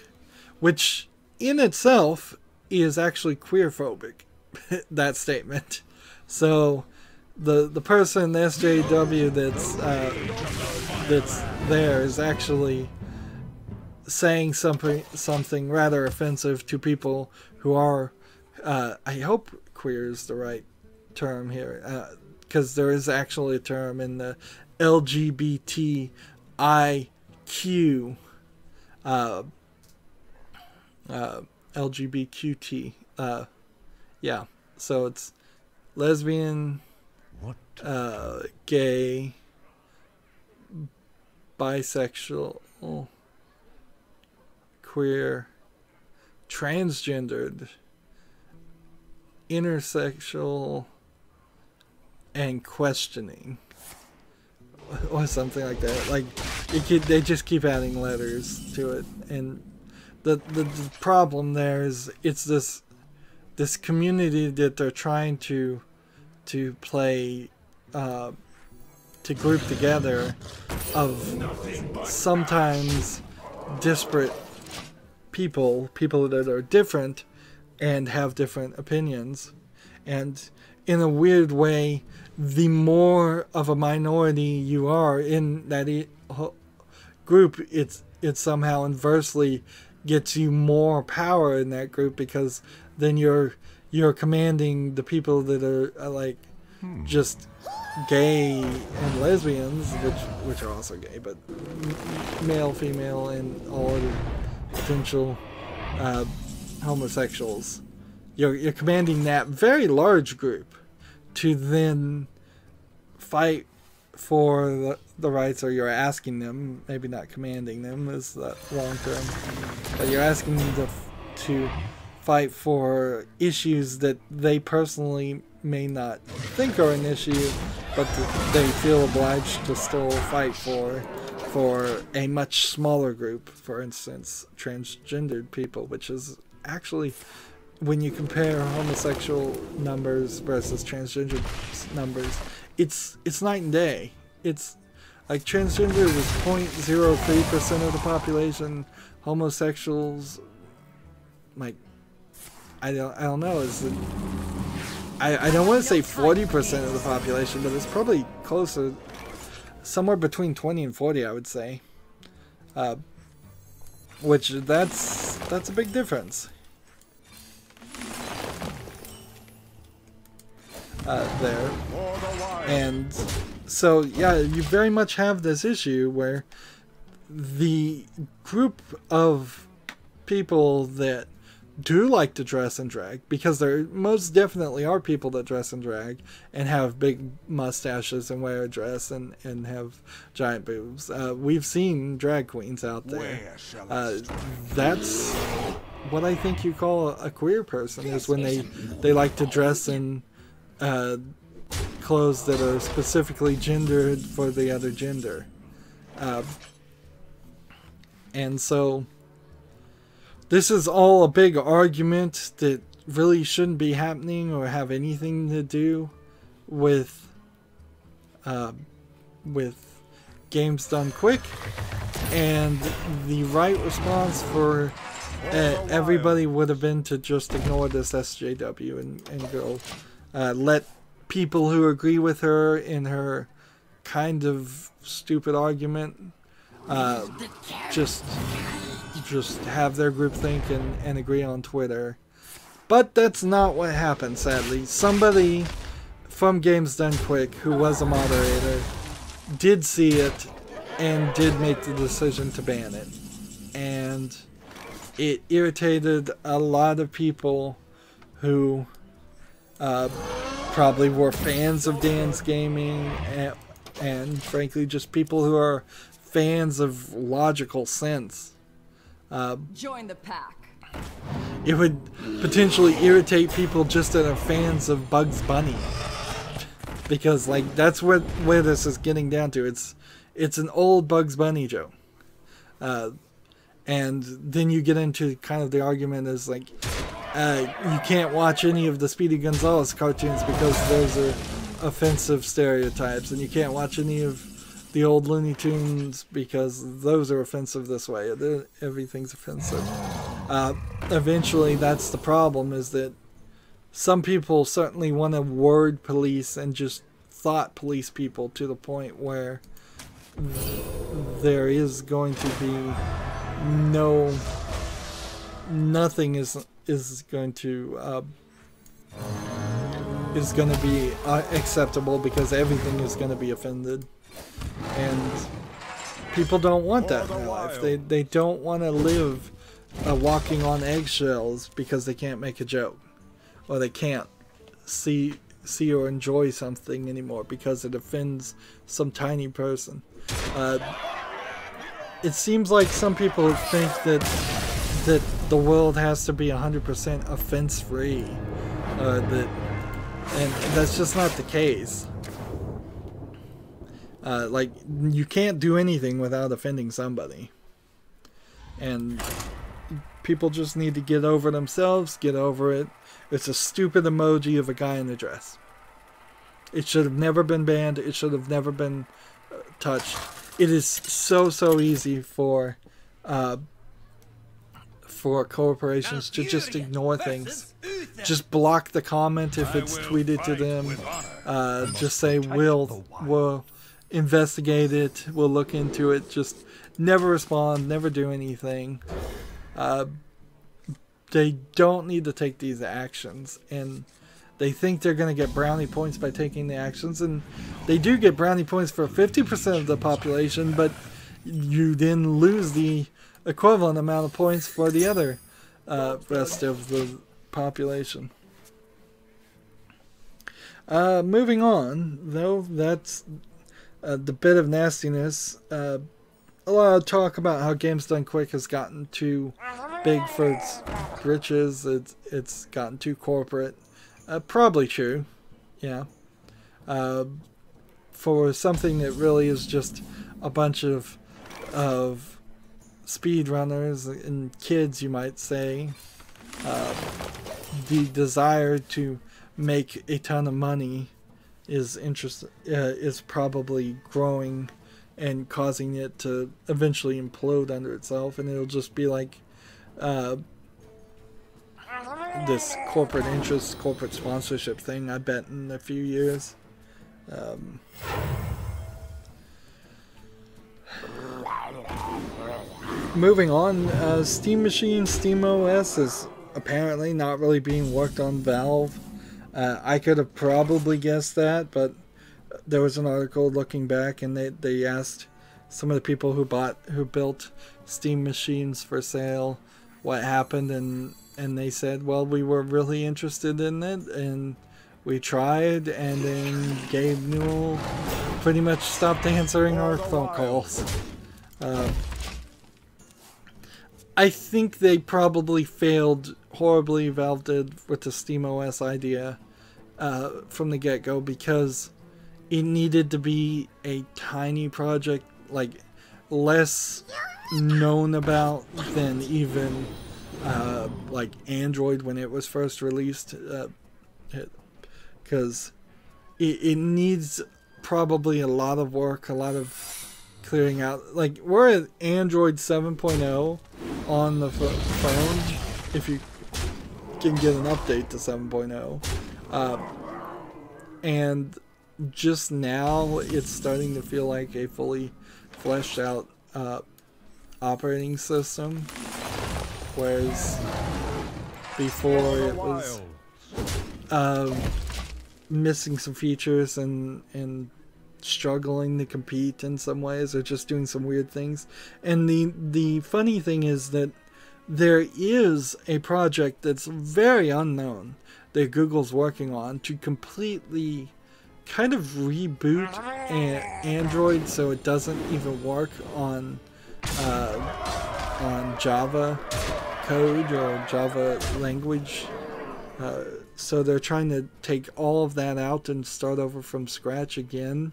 which in itself is actually queerphobic, that statement. So the person, the SJW, that's there is actually saying something rather offensive to people who are, I hope queer is the right term here, because there is actually a term in the LGBTIQ LGBTQT. Yeah, so it's lesbian, gay, bisexual, queer, transgendered, intersexual, and questioning, or something like that. Like they just keep adding letters to it, and the problem there is it's this community that they're trying to play to group together of sometimes disparate people that are different and have different opinions, and in a weird way, the more of a minority you are in that group, it somehow inversely gets you more power in that group, because then you're commanding the people that are like just gay and lesbians, which are also gay, but male, female, and all other potential homosexuals. You're commanding that very large group to then fight for the rights, or you're asking them, maybe not commanding them is the wrong term, but you're asking them to fight for issues that they personally may not think are an issue, but they feel obliged to still fight for a much smaller group, for instance, transgendered people, which is actually, when you compare homosexual numbers versus transgender numbers, it's night and day. It's like transgender was 0.03% of the population. Homosexuals, like, I don't know. I don't want to say 40% of the population, but it's probably closer, somewhere between 20 and 40, I would say. Which that's a big difference. There. And so, yeah, you very much have this issue where the group of people that do like to dress in drag, because there most definitely are people that dress in drag and have big mustaches and wear a dress and have giant boobs. We've seen drag queens out there. That's what I think you call a queer person, is when they like to dress in clothes that are specifically gendered for the other gender. And so this is all a big argument that really shouldn't be happening or have anything to do with games done quick. And the right response for everybody would have been to just ignore this SJW and go let people who agree with her in her kind of stupid argument just have their group think and agree on Twitter. But that's not what happened, sadly. Somebody from Games Done Quick, who was a moderator, did see it and did make the decision to ban it. And it irritated a lot of people who probably were fans of Dan's gaming, and frankly just people who are fans of logical sense. Join the pack. It would potentially irritate people just that are fans of Bugs Bunny, because like that's where this is getting down to. It's an old Bugs Bunny joke, and then you get into kind of the argument is like you can't watch any of the Speedy Gonzales cartoons because those are offensive stereotypes, and you can't watch any of the old Looney Tunes because those are offensive this way. Everything's offensive. Eventually, that's the problem, is that some people certainly want to word police and just thought police people to the point where there is going to be nothing is going to be acceptable, because everything is going to be offended, and people don't want that in their life. They don't want to live walking on eggshells because they can't make a joke, or they can't see or enjoy something anymore because it offends some tiny person. It seems like some people think that the world has to be 100% offense-free, and that's just not the case. Like, you can't do anything without offending somebody, and people just need to get over themselves, get over it. It's a stupid emoji of a guy in a dress. It should have never been banned. It should have never been touched. It is so easy for corporations to just ignore things. Just block the comment if it's tweeted to them. Just say we'll investigate it. We'll look into it. Just never respond. Never do anything. They don't need to take these actions, and they think they're going to get brownie points by taking the actions, and they do get brownie points for 50% of the population, but you then lose the equivalent amount of points for the other rest of the population. Moving on, though, that's the bit of nastiness. A lot of talk about how Games Done Quick has gotten too big for its britches. It's gotten too corporate. Probably true, yeah. For something that really is just a bunch of speedrunners and kids, you might say, the desire to make a ton of money is probably growing and causing it to eventually implode under itself, and it'll just be like this corporate interest, corporate sponsorship thing, I bet, in a few years. Moving on, Steam Machine, Steam OS is apparently not really being worked on Valve. I could have probably guessed that, but there was an article looking back, and they asked some of the people who built Steam machines for sale what happened, and they said, well, we were really interested in it, and we tried, and then Gabe Newell pretty much stopped answering our phone calls. I think they probably failed horribly, Valve did, with the SteamOS idea from the get-go, because it needed to be a tiny project, like less known about than even like Android when it was first released, because it needs probably a lot of work, a lot of clearing out. Like, we're at Android 7.0 on the phone, if you can get an update to 7.0, and just now it's starting to feel like a fully fleshed out operating system, whereas before it was missing some features and struggling to compete in some ways, or just doing some weird things. And the funny thing is that there is a project that's very unknown that Google's working on to completely kind of reboot Android so it doesn't even work on Java code or Java language. So they're trying to take all of that out and start over from scratch again,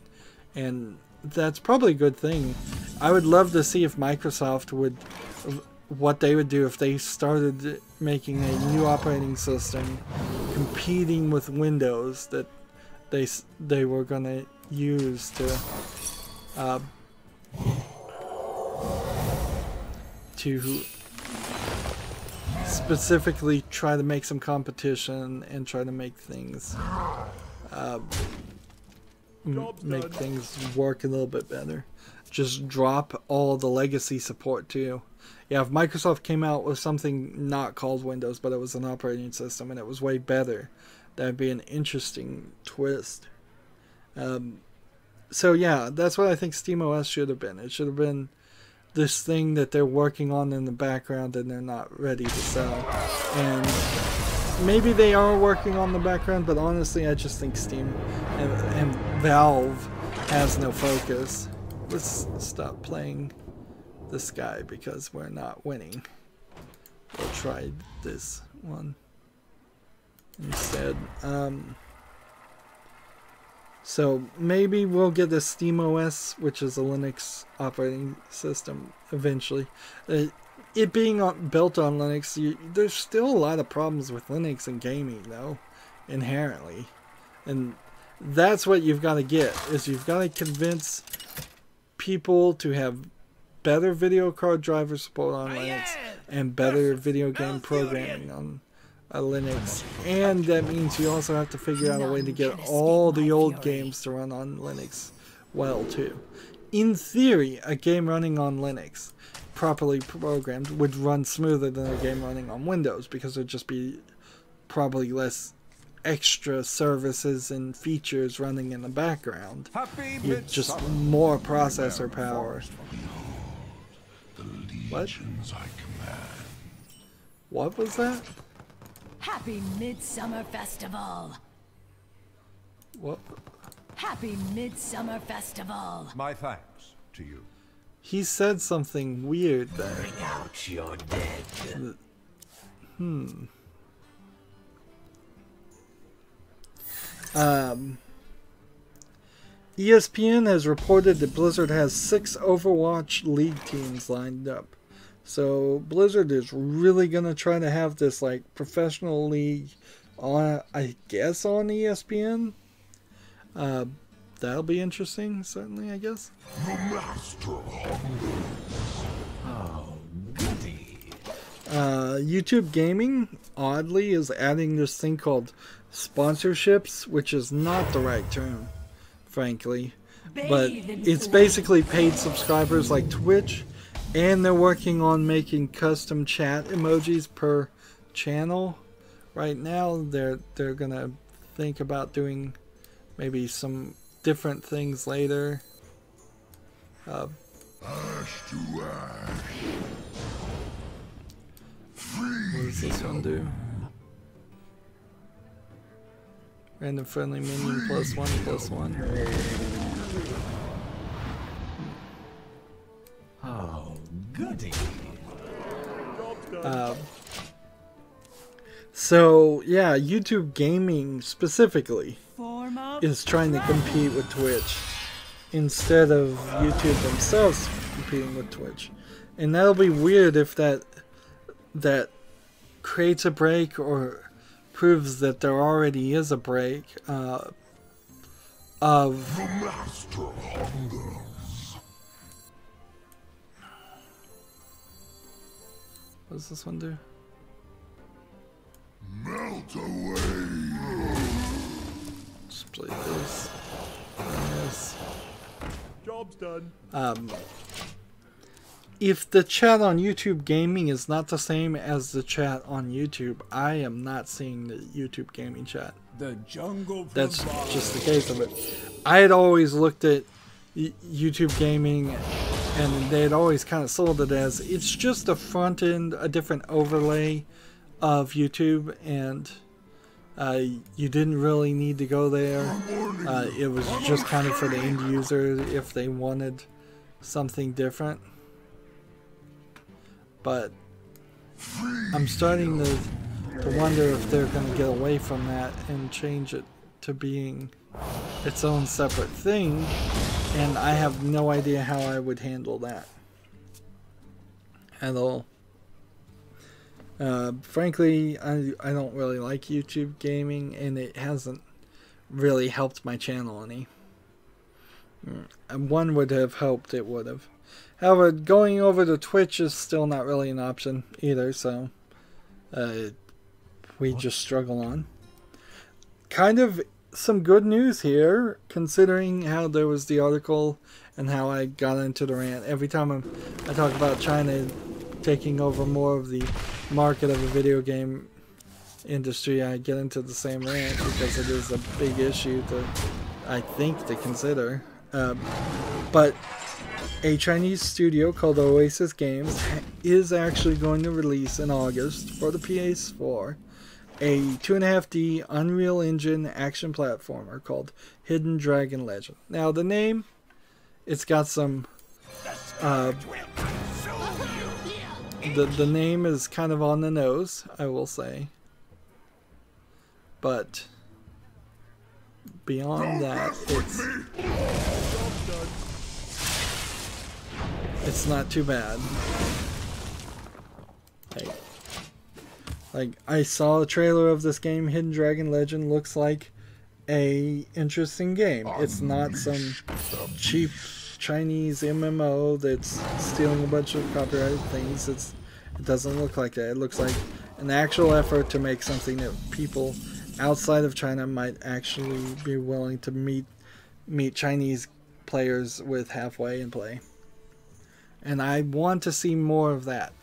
and that's probably a good thing. I would love to see if Microsoft what they would do if they started making a new operating system competing with Windows that they were going to use to specifically try to make some competition and try to make things work a little bit better. just drop all the legacy support too. Yeah, if Microsoft came out with something not called Windows, but it was an operating system and it was way better, that'd be an interesting twist. So yeah, that's what I think SteamOS should have been. It should have been this thing that they're working on in the background and they're not ready to sell. And maybe they are working on the background, but honestly I just think Steam and Valve has no focus. Let's stop playing this guy because we're not winning. We'll try this one instead. So maybe we'll get a SteamOS, which is a Linux operating system eventually. It being built on Linux, there's still a lot of problems with Linux and gaming though, inherently. And that's what you've got to get, is you've got to convince people to have better video card driver support on Linux and better video game programming on Linux. And that means you also have to figure out a way to get all the old games to run on Linux well too. In theory, a game running on Linux, properly programmed, would run smoother than a game running on Windows because there'd just be probably less extra services and features running in the background. Just more processor power. What? What was that? Happy Midsummer Festival. What? Happy Midsummer Festival. My thanks to you. He said something weird there. Bring out your dead. ESPN has reported that Blizzard has 6 Overwatch League teams lined up. So Blizzard is really going to try to have this like professional league on, I guess, on ESPN. That'll be interesting, certainly, I guess. The master YouTube Gaming, oddly, is adding this thing called sponsorships, which is not the right term, frankly. But it's basically paid subscribers like Twitch, and they're working on making custom chat emojis per channel. Right now, they're gonna think about doing maybe some different things later. ash to ash. What does this one do? Random friendly minion +1/+1. Oh, goody. So yeah, YouTube Gaming specifically is trying to compete with Twitch instead of YouTube themselves competing with Twitch, and that'll be weird if that creates a break or proves that there already is a break of. The master hungers. What does this one do? Melt away. Split this. And this. Job's done. If the chat on YouTube Gaming is not the same as the chat on YouTube, I am not seeing the YouTube Gaming chat. The jungle. That's just the case of it. I had always looked at YouTube Gaming, and they had always kind of sold it as it's just a front end, a different overlay of YouTube, and you didn't really need to go there. It was just kind of for the end user if they wanted something different. But I'm starting to wonder if they're going to get away from that and change it to being its own separate thing, and I have no idea how I would handle that at all. Frankly, I don't really like YouTube Gaming, and it hasn't really helped my channel any. One would have helped, it would have. However, going over to Twitch is still not really an option either, so we just struggle on. Kind of some good news here, considering how there was the article and how I got into the rant. Every time I talk about China taking over more of the market of the video game industry, I get into the same rant because it is a big issue I think to consider. But a Chinese studio called Oasis Games is actually going to release in August for the PS4 a 2.5D Unreal Engine action platformer called Hidden Dragon Legend. Now the name, it's got some the name is kind of on the nose, I will say, but beyond that, it's not too bad. Like, I saw a trailer of this game. Hidden Dragon Legend looks like a interesting game. It's not some cheap Chinese MMO that's stealing a bunch of copyrighted things. It doesn't look like that. It looks like an actual effort to make something that people outside of China might actually be willing to meet Chinese players with halfway and play. And I want to see more of that.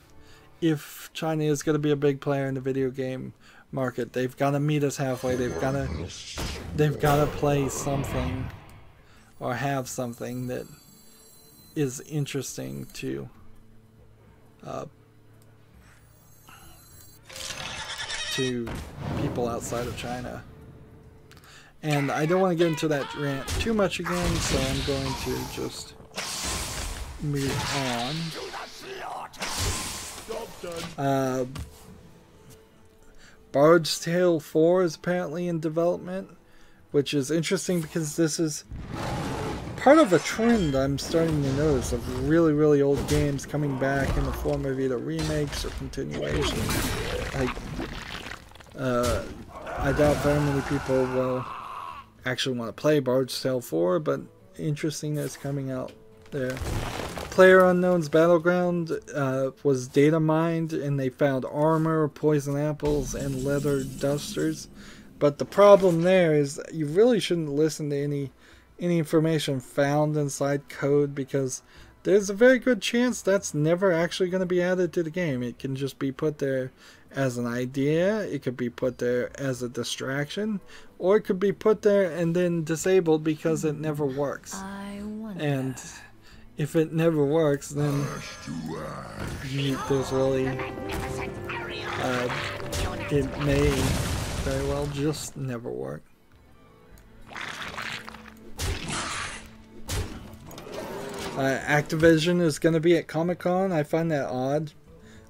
If China is going to be a big player in the video game market, they've got to meet us halfway. They've got to play something or have something that is interesting to people outside of China. And I don't want to get into that rant too much again, so I'm going to just move on. Bard's Tale 4 is apparently in development, which is interesting because this is part of a trend I'm starting to notice of really, really old games coming back in the form of either remakes or continuations. I doubt very many people will actually want to play Bard's Tale 4, but interesting that it's coming out there. PlayerUnknown's Battleground was data mined, and they found armor, poison apples, and leather dusters. But the problem there is that you really shouldn't listen to any information found inside code, because there's a very good chance that's never actually going to be added to the game. It can just be put there as an idea, it could be put there as a distraction, or it could be put there and then disabled because it never works. And if it never works, then there's really it may very well just never work. Activision is going to be at Comic-Con. I find that odd.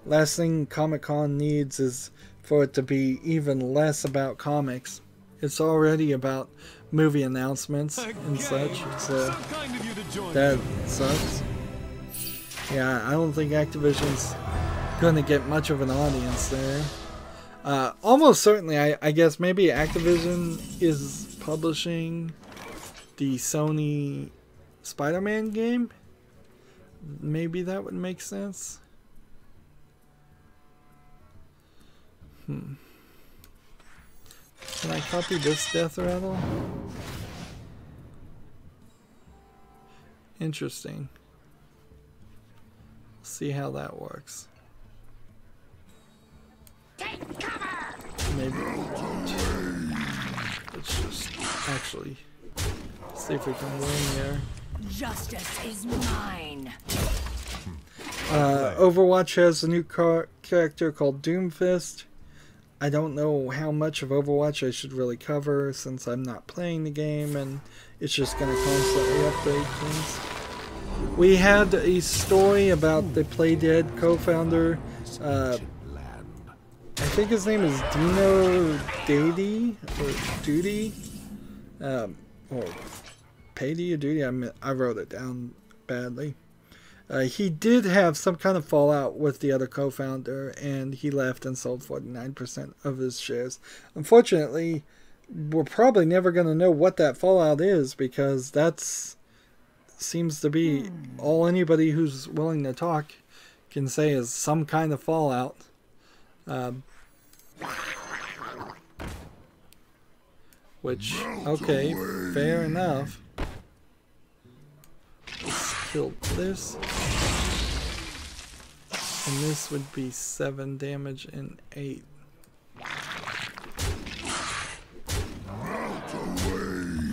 Last thing Comic-Con needs is for it to be even less about comics. It's already about movie announcements and such, so that sucks. Yeah, I don't think Activision's going to get much of an audience there. Almost certainly, I guess maybe Activision is publishing the Sony Spider-Man game. Maybe that would make sense. Can I copy this death rattle? Interesting. See how that works. Maybe we won't. Let's just actually see if we can win here. Justice is mine. Overwatch has a new character called Doomfist. I don't know how much of Overwatch I should really cover since I'm not playing the game and it's just going to constantly update things. We had a story about the Play Dead co-founder. I think his name is Dino Dady or Duty, or Pady or Duty. I wrote it down badly. He did have some kind of fallout with the other co-founder, and he left and sold 49% of his shares. Unfortunately, we're probably never going to know what that fallout is, because that's seems to be all anybody who's willing to talk can say is some kind of fallout. Which, okay, fair enough. Let's kill this. And this would be 7 damage and 8.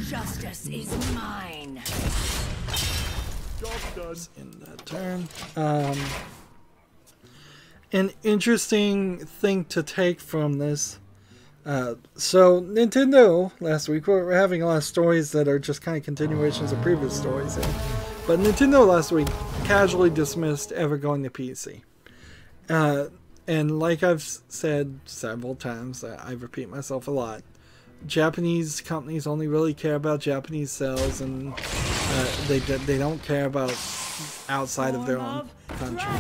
Justice is mine. Job's done. In that turn. An interesting thing to take from this. So Nintendo last week, we're having a lot of stories that are just kind of continuations of previous stories here. But Nintendo last week casually dismissed ever going to PC. And like I've said several times, I repeat myself a lot, Japanese companies only really care about Japanese sales, and they don't care about outside of their own country.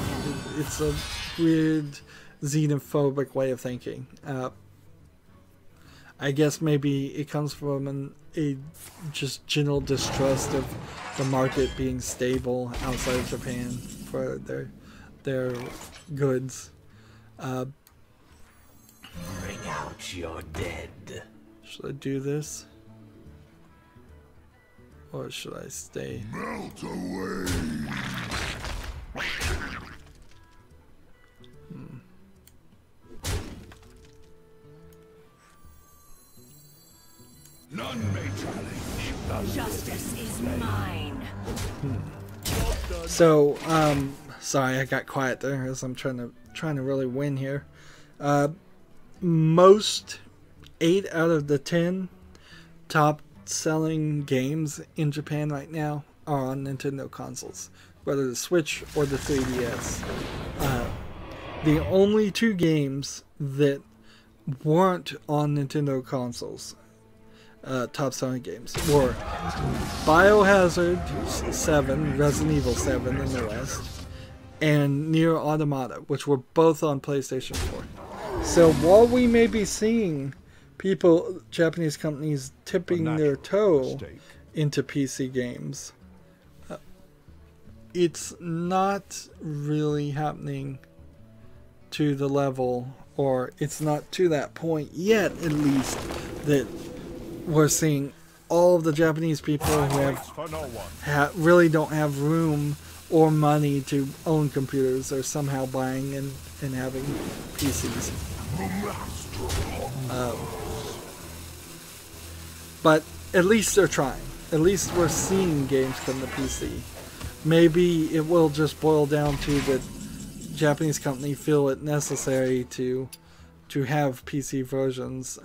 It's a weird xenophobic way of thinking. I guess maybe it comes from a just general distrust of the market being stable outside of Japan for their goods. Bring out your dead. Should I do this? Or should I stay? Melt away. None may challenge. Justice is mine. So, sorry, I got quiet there as I'm trying to really win here. Most 8 out of the 10 top selling games in Japan right now are on Nintendo consoles, whether the Switch or the 3DS. The only 2 games that weren't on Nintendo consoles, top selling games, were Biohazard 7, Resident Evil 7 in the West, and Nier Automata, which were both on PlayStation 4. So while we may be seeing Japanese companies tipping their toe into PC games, it's not really happening to the level, or it's not to that point yet, at least, that we're seeing all of the Japanese people who really don't have room or money to own computers are somehow buying and having PCs. But at least they're trying. At least we're seeing games come to PC. Maybe it will just boil down to the Japanese company feel it necessary to have PC versions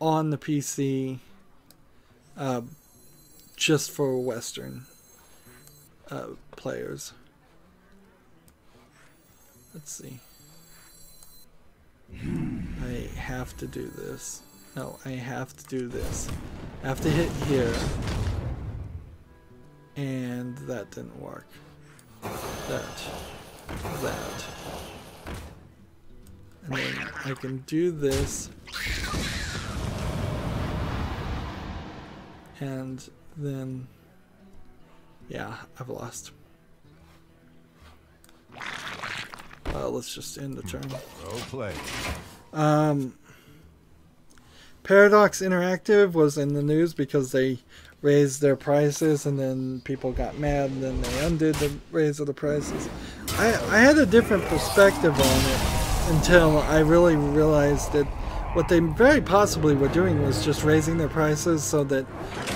on the PC just for Western players. Let's see. I have to do this. No, I have to do this. I have to hit here. And that didn't work. That. And then I can do this. And then, yeah, I've lost. Let's just end the turn. Well played. Paradox Interactive was in the news because they raised their prices and then people got mad and then they undid the raise of the prices. I had a different perspective on it until I really realized that what they very possibly were doing was just raising their prices so that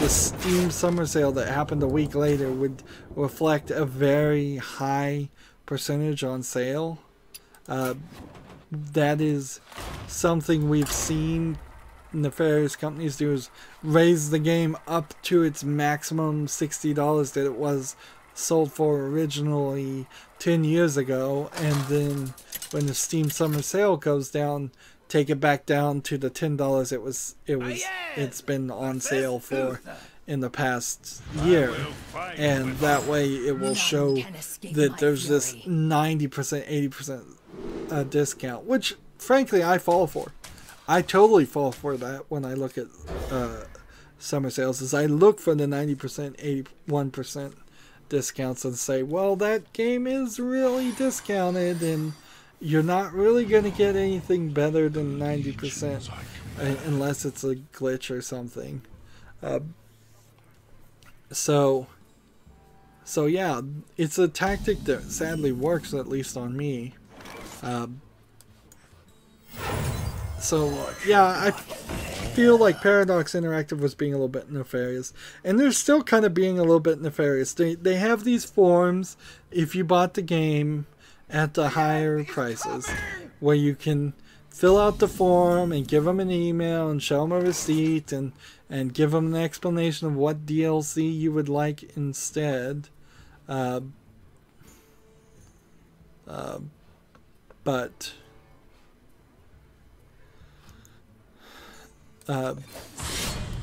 the Steam summer sale that happened a week later would reflect a very high percentage on sale. That is something we've seen nefarious companies do, is raise the game up to its maximum $60 that it was sold for originally 10 years ago, and then when the Steam summer sale goes down, take it back down to the $10 it's been on sale for in the past year, and that way it will show that there's this 90%, 80% discount, which frankly I fall for. I totally fall for that when I look at summer sales, is I look for the 90%, 81% discounts and say, well, that game is really discounted and you're not really going to get anything better than 90%. unless it's a glitch or something. So yeah, it's a tactic that sadly works, at least on me. So yeah, I feel like Paradox Interactive was being a little bit nefarious, and they're still kind of being a little bit nefarious. They have these forms if you bought the game at the higher prices, where you can fill out the form and give them an email and show them a receipt and give them an explanation of what DLC you would like instead. But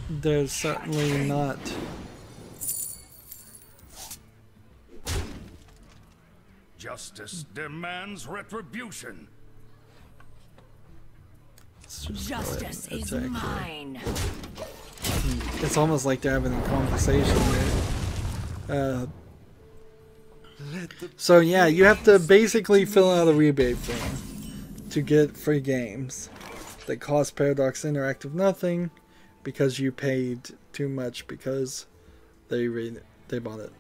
there's certainly not. Justice demands retribution. Justice is mine. It's almost like they're having a conversation there. So yeah, you have to basically fill out a rebate form to get free games that cost Paradox Interactive nothing because you paid too much because they bought it.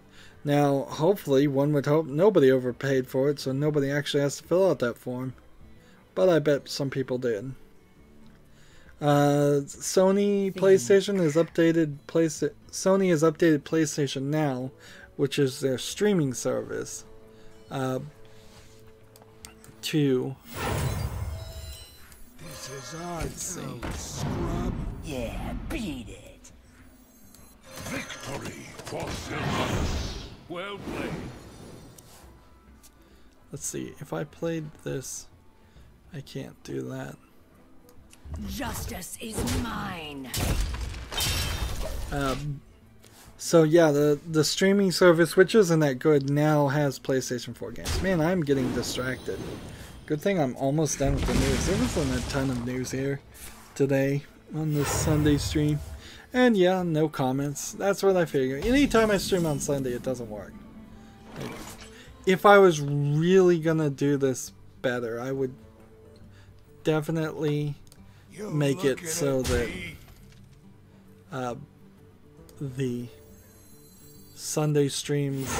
Now, hopefully, one would hope nobody overpaid for it, so nobody actually has to fill out that form. But I bet some people did. Sony PlayStation has updated Sony has updated PlayStation Now, which is their streaming service, to. This is our town, scrub. Yeah, beat it. Victory for Silver. Well played. Let's see, if I played this, I can't do that. Justice is mine. So yeah, the streaming service, which isn't that good, now has PlayStation 4 games. Man, I'm getting distracted. Good thing I'm almost done with the news. There wasn't a ton of news here today on this Sunday stream. And yeah, no comments. That's what I figure. Anytime I stream on Sunday, it doesn't work. Like, if I was really gonna do this better, I would definitely make it so that the Sunday streams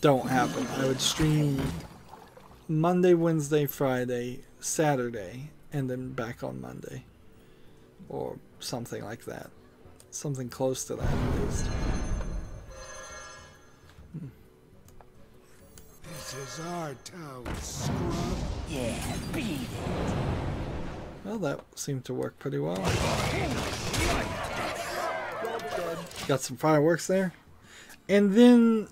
don't happen. I would stream Monday, Wednesday, Friday, Saturday, and then back on Monday. Or something like that. Something close to that, at least. This is our town, scrub. Yeah, beat it. Well, that seemed to work pretty well. Got some fireworks there. And then,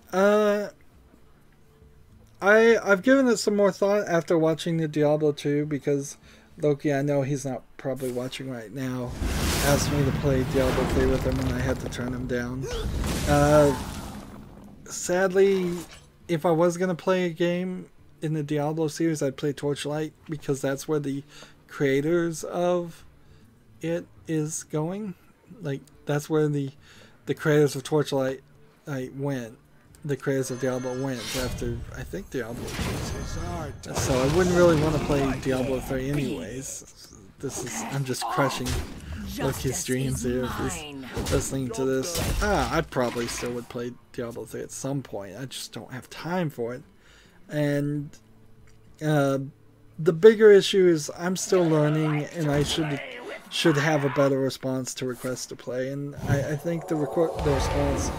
I've given it some more thought after watching the Diablo 2, because Loki, I know he's not probably watching right now, asked me to play Diablo 3 with him and I had to turn him down. Sadly, if I was going to play a game in the Diablo series, I'd play Torchlight, because that's where the creators of it is going. Like, that's where the creators of Torchlight went. The creators of Diablo went after, I think, Diablo 2. So I wouldn't really want to play Diablo 3 anyways. I'm just crushing Loki's streams here if he's listening to this. I probably still would play Diablo 3 at some point. I just don't have time for it. And the bigger issue is I'm still learning, and I should have a better response to requests to play. And I think the response,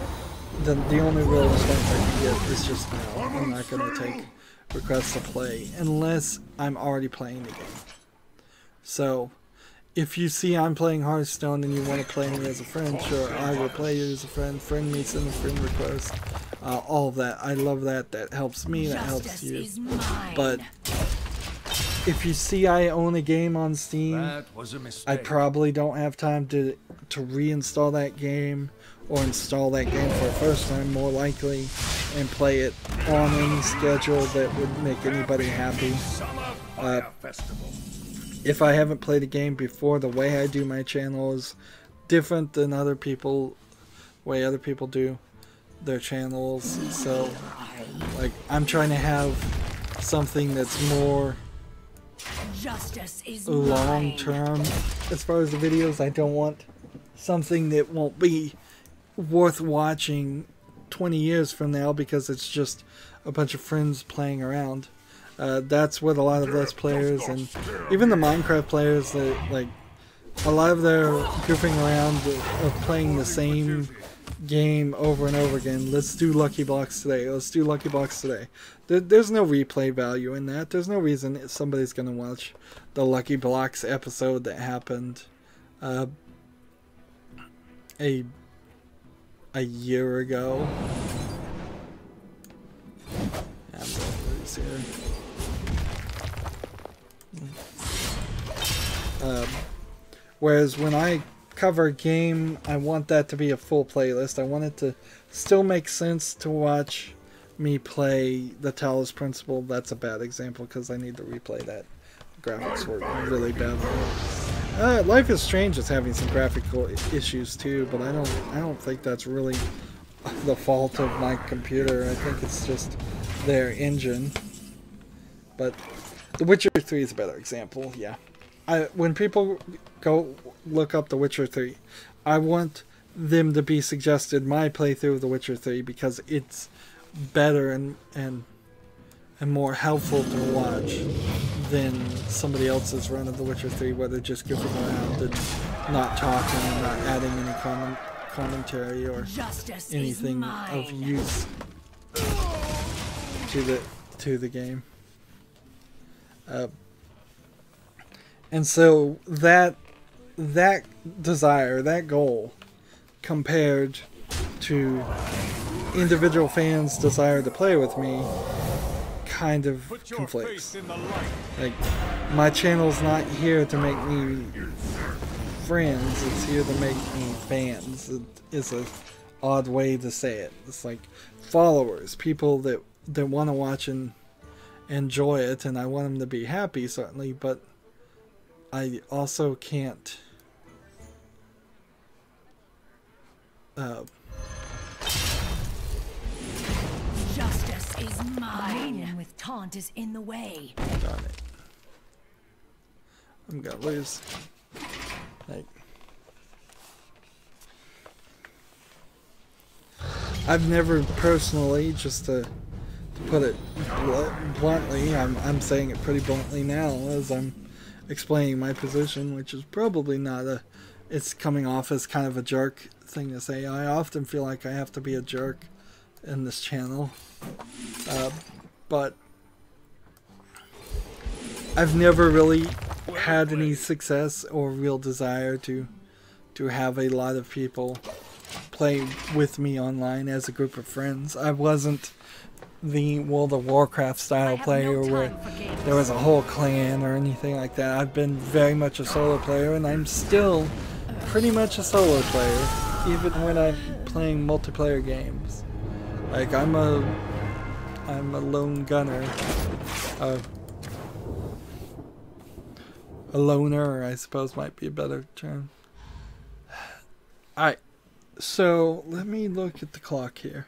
the only real response I can get is just now. I'm not going to take requests to play unless I'm already playing the game. So, if you see I'm playing Hearthstone and you want to play me as a friend, sure, I will play you as a friend. Friend me, send a friend request. All of that. I love that. That helps me. That helps you. But if you see I own a game on Steam, I probably don't have time to reinstall that game or install that game for the first time, more likely, and play it on any schedule that would make anybody happy. If I haven't played a game before, the way I do my channel is different than way other people do their channels. So, like, I'm trying to have something that's more Justice is long mine. term as far as the videos. I don't want something that won't be worth watching 20 years from now because it's just a bunch of friends playing around. That's what a lot of Let's Players and even the Minecraft players, that like a lot of their goofing around of playing the same game over and over again. Let's do Lucky Blocks today. Let's do Lucky Blocks today. There's no replay value in that. There's no reason somebody's going to watch the Lucky Blocks episode that happened a year ago. I'm going to lose here. Whereas when I cover a game, I want that to be a full playlist. I want it to still make sense to watch me play the Talos Principle. That's a bad example because I need to replay that. The graphics were really bad. Life is Strange is having some graphical issues too, but I don't think that's really the fault of my computer. I think it's just their engine. But The Witcher 3 is a better example. Yeah. When people go look up The Witcher 3, I want them to be suggested my playthrough of The Witcher 3 because it's better and more helpful to watch than somebody else's run of The Witcher 3 where they're just goofing around and not talking and not adding any commentary or anything of use to the game. And so that desire, that goal, compared to individual fans' desire to play with me, kind of conflicts. Like, my channel's not here to make me friends, it's here to make me fans. It is an odd way to say it. It's like followers, people that want to watch and enjoy it, and I want them to be happy, certainly, but I also can't Justice is mine. With taunt is in the way. Darn it. I'm gonna lose. Like, I've never personally, just to put it bluntly, I'm saying it pretty bluntly now as I'm explaining my position, which is probably not it's coming off as kind of a jerk thing to say. I often feel like I have to be a jerk in this channel, but I've never really had any success or real desire to have a lot of people play with me online as a group of friends. I wasn't the World of Warcraft style player where there was a whole clan or anything like that. I've been very much a solo player, and I'm still pretty much a solo player, even when I'm playing multiplayer games. Like, I'm a lone gunner. A loner, I suppose, might be a better term. Alright, so let me look at the clock here.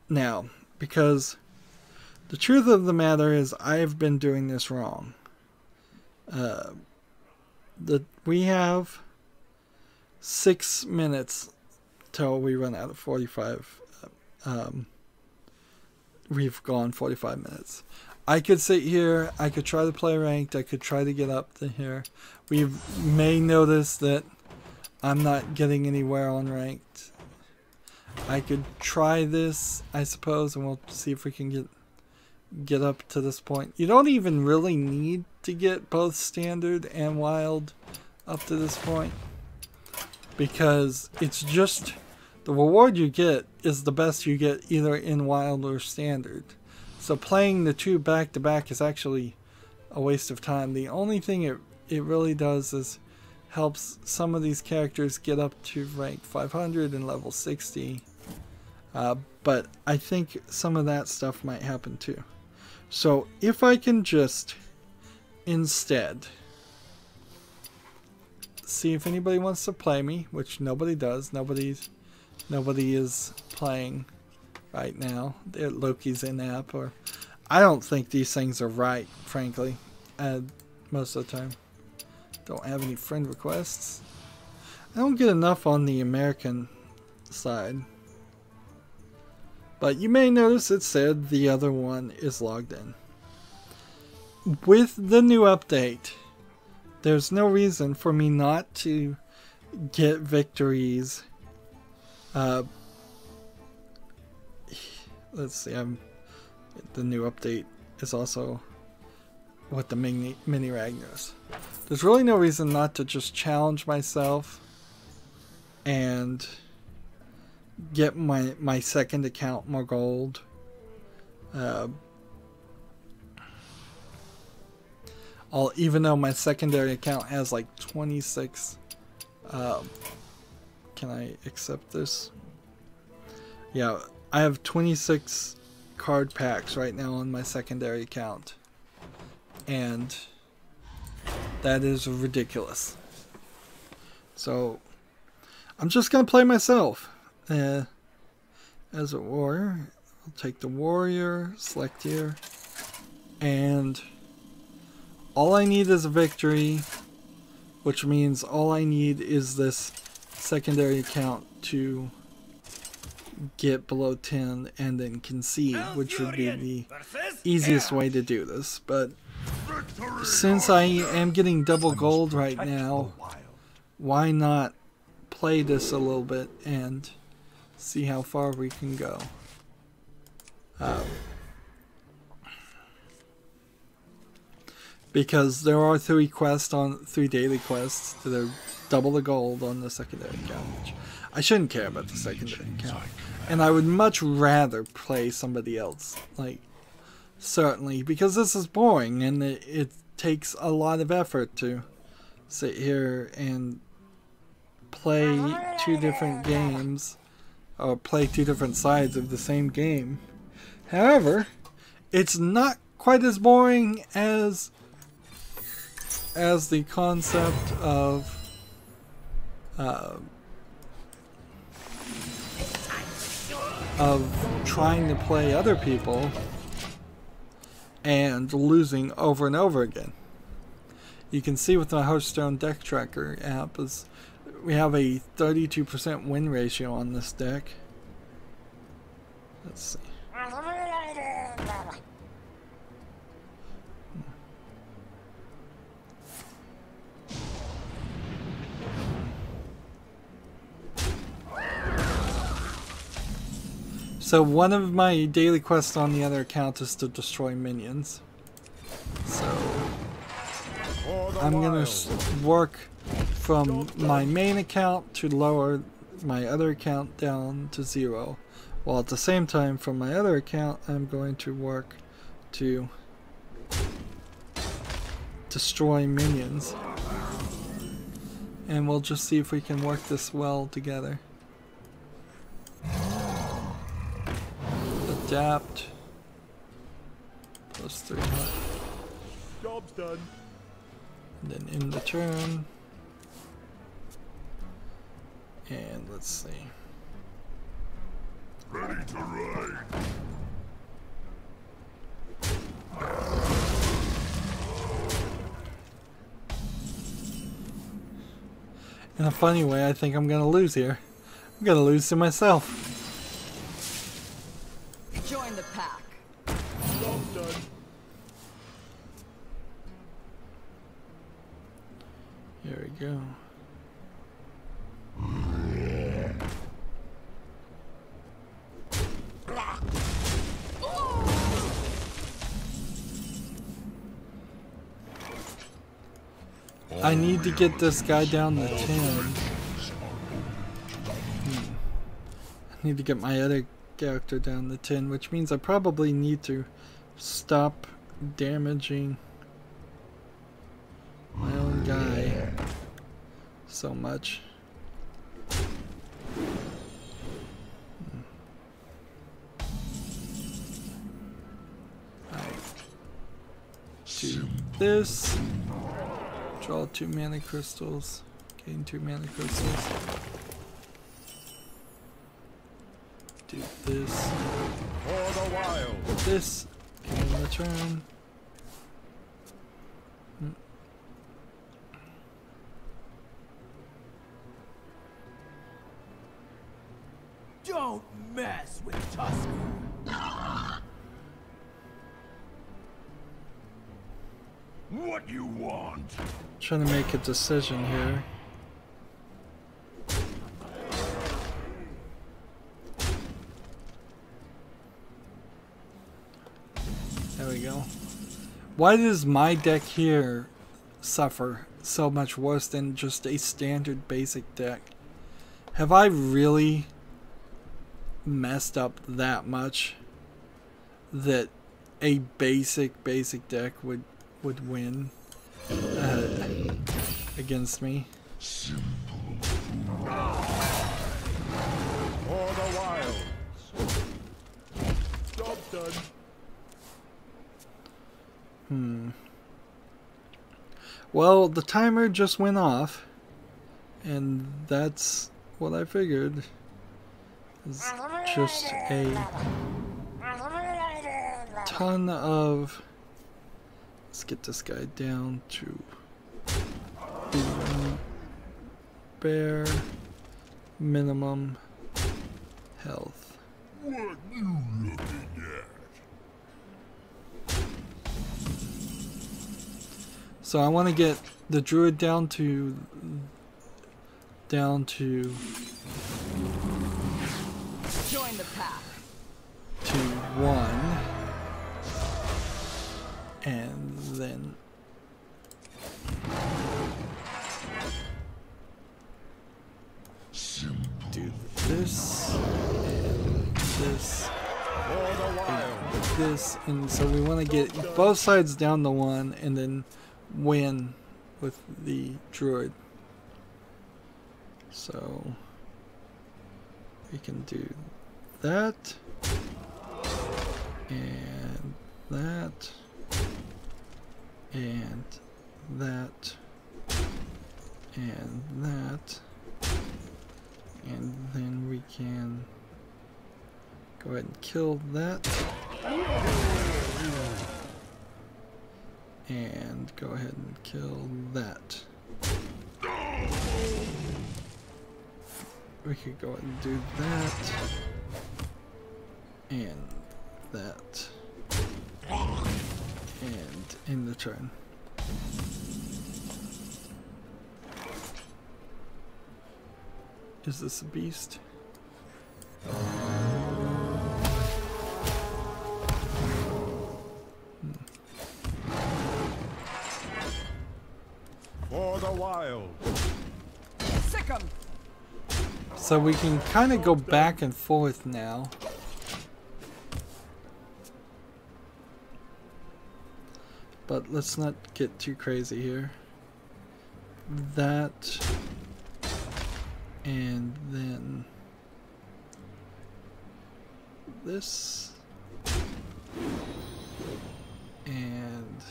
Now, because the truth of the matter is I've been doing this wrong. We have 6 minutes till we run out of 45. We've gone 45 minutes. I could sit here, I could try to play ranked, I could try to get up to here. We may notice that I'm not getting anywhere on ranked. I could try this, I suppose, and we'll see if we can get up to this point. You don't even really need to get both standard and wild up to this point, because it's just the reward you get is the best you get either in wild or standard. So playing the two back to back is actually a waste of time. The only thing it really does is helps some of these characters get up to rank 500 and level 60. But I think some of that stuff might happen too. So if I can just instead see if anybody wants to play me, which nobody does. Nobody is playing right now. Loki's in-app, or I don't think these things are right, frankly. most of the time. Don't have any friend requests. I don't get enough on the American side. But you may notice it said the other one is logged in. With the new update, there's no reason for me not to get victories. Let's see, the new update is also with the mini Ragnars. There's really no reason not to just challenge myself and get my second account more gold. Even though my secondary account has like 26. Can I accept this? Yeah, I have 26 card packs right now on my secondary account. And that is ridiculous. So I'm just gonna play myself as a warrior. I'll take the warrior, select here, and all I need is a victory, which means all I need is this secondary account to get below 10 and then concede, which would be the easiest way to do this. But since I am getting double gold right now, why not play this a little bit and see how far we can go. Because there are 3 daily quests that are double the gold on the secondary account. Which I shouldn't care about the secondary account. And I would much rather play somebody else. Like, certainly, because this is boring and it takes a lot of effort to sit here and play 2 different games or play 2 different sides of the same game. However, it's not quite as boring as the concept of trying to play other people and losing over and over again. You can see with the Hearthstone deck tracker app is we have a 32% win ratio on this deck. Let's see. So one of my daily quests on the other account is to destroy minions. So I'm gonna work from my main account to lower my other account down to 0, while at the same time from my other account I'm going to work to destroy minions. And we'll just see if we can work this well together. Adapt. Plus 300. Job's done. And then end the turn. And let's see. Ready to ride. In a funny way, I think I'm gonna lose here. I'm gonna lose to myself. Join the pack. Job's done. Here we go. I need to get this guy down to 10. I need to get my other character down to 10, which means I probably need to stop damaging my own guy so much. Do this. Draw 2 mana crystals. Gain 2 mana crystals. Do this. For the wild. This. Gain the turn. Don't mess with Tusker. What you want? Trying to make a decision here. There we go. Why does my deck here suffer so much worse than just a standard basic deck? Have I really messed up that much that a basic deck would win against me? For the wilds. Job done. Well, the timer just went off, and that's what I figured. It's just a ton of... Let's get this guy down to bare minimum health. What you looking at? So I want to get the druid down to Join the pack. to 1, and then do this and this and this, and so we want to get both sides down to 1 and then win with the druid. So we can do that and that and that and that, and then we can go ahead and kill that and go ahead and kill that. We could go ahead and do that and that and end the turn. Is this a beast? For the wild. Sick 'em. So we can kind of go back and forth now. But let's not get too crazy here. That, and then this, and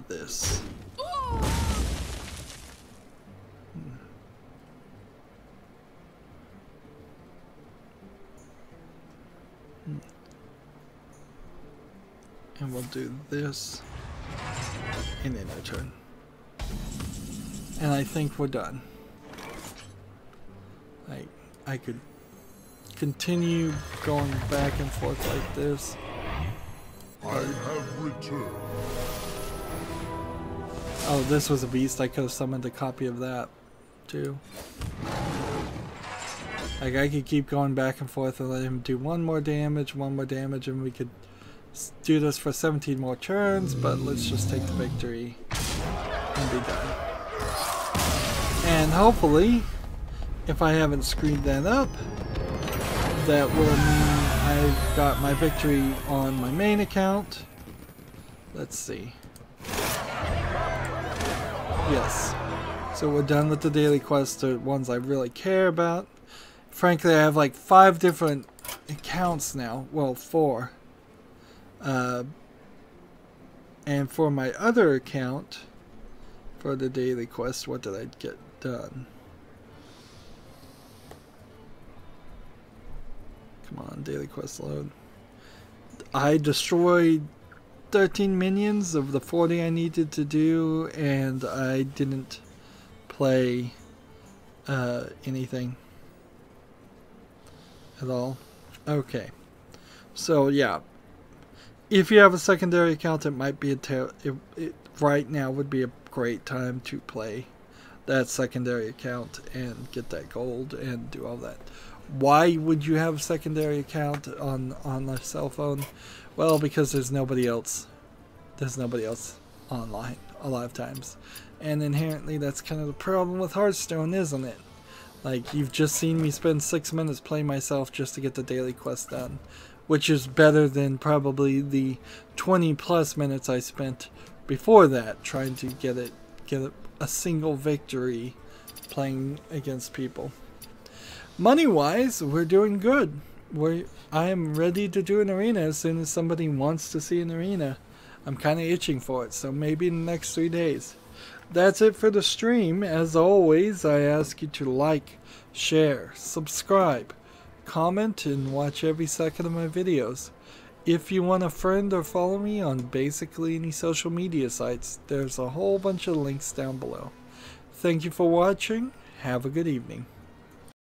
this. And we'll do this and then a turn. And I think we're done. I could continue going back and forth like this. I have returned. Oh, this was a beast. I could have summoned a copy of that too. Like, I could keep going back and forth and let him do one more damage, and we could do this for 17 more turns, but let's just take the victory and be done. And hopefully, if I haven't screwed that up, that will mean I've got my victory on my main account. Let's see. Yes. So we're done with the daily quests, the ones I really care about. Frankly, I have like 5 different accounts now. Well, 4. And for my other account, for the daily quest, what did I get done? Come on, daily quest load. I destroyed 13 minions of the 40 I needed to do, and I didn't play anything. at all? Okay. So yeah, if you have a secondary account, it might be right now would be a great time to play that secondary account and get that gold and do all that. Why would you have a secondary account on a cell phone? Well, because there's nobody else. There's nobody else online a lot of times, and inherently that's kind of the problem with Hearthstone, isn't it? Like, you've just seen me spend 6 minutes playing myself just to get the daily quest done, which is better than probably the 20 plus minutes I spent before that trying to get a single victory playing against people. Money wise, we're doing good. I am ready to do an arena as soon as somebody wants to see an arena. I'm kind of itching for it, so maybe in the next 3 days. That's it for the stream. As always, I ask you to like, share, subscribe, comment, and watch every second of my videos. If you want a friend or follow me on basically any social media sites, there's a whole bunch of links down below. Thank you for watching. Have a good evening.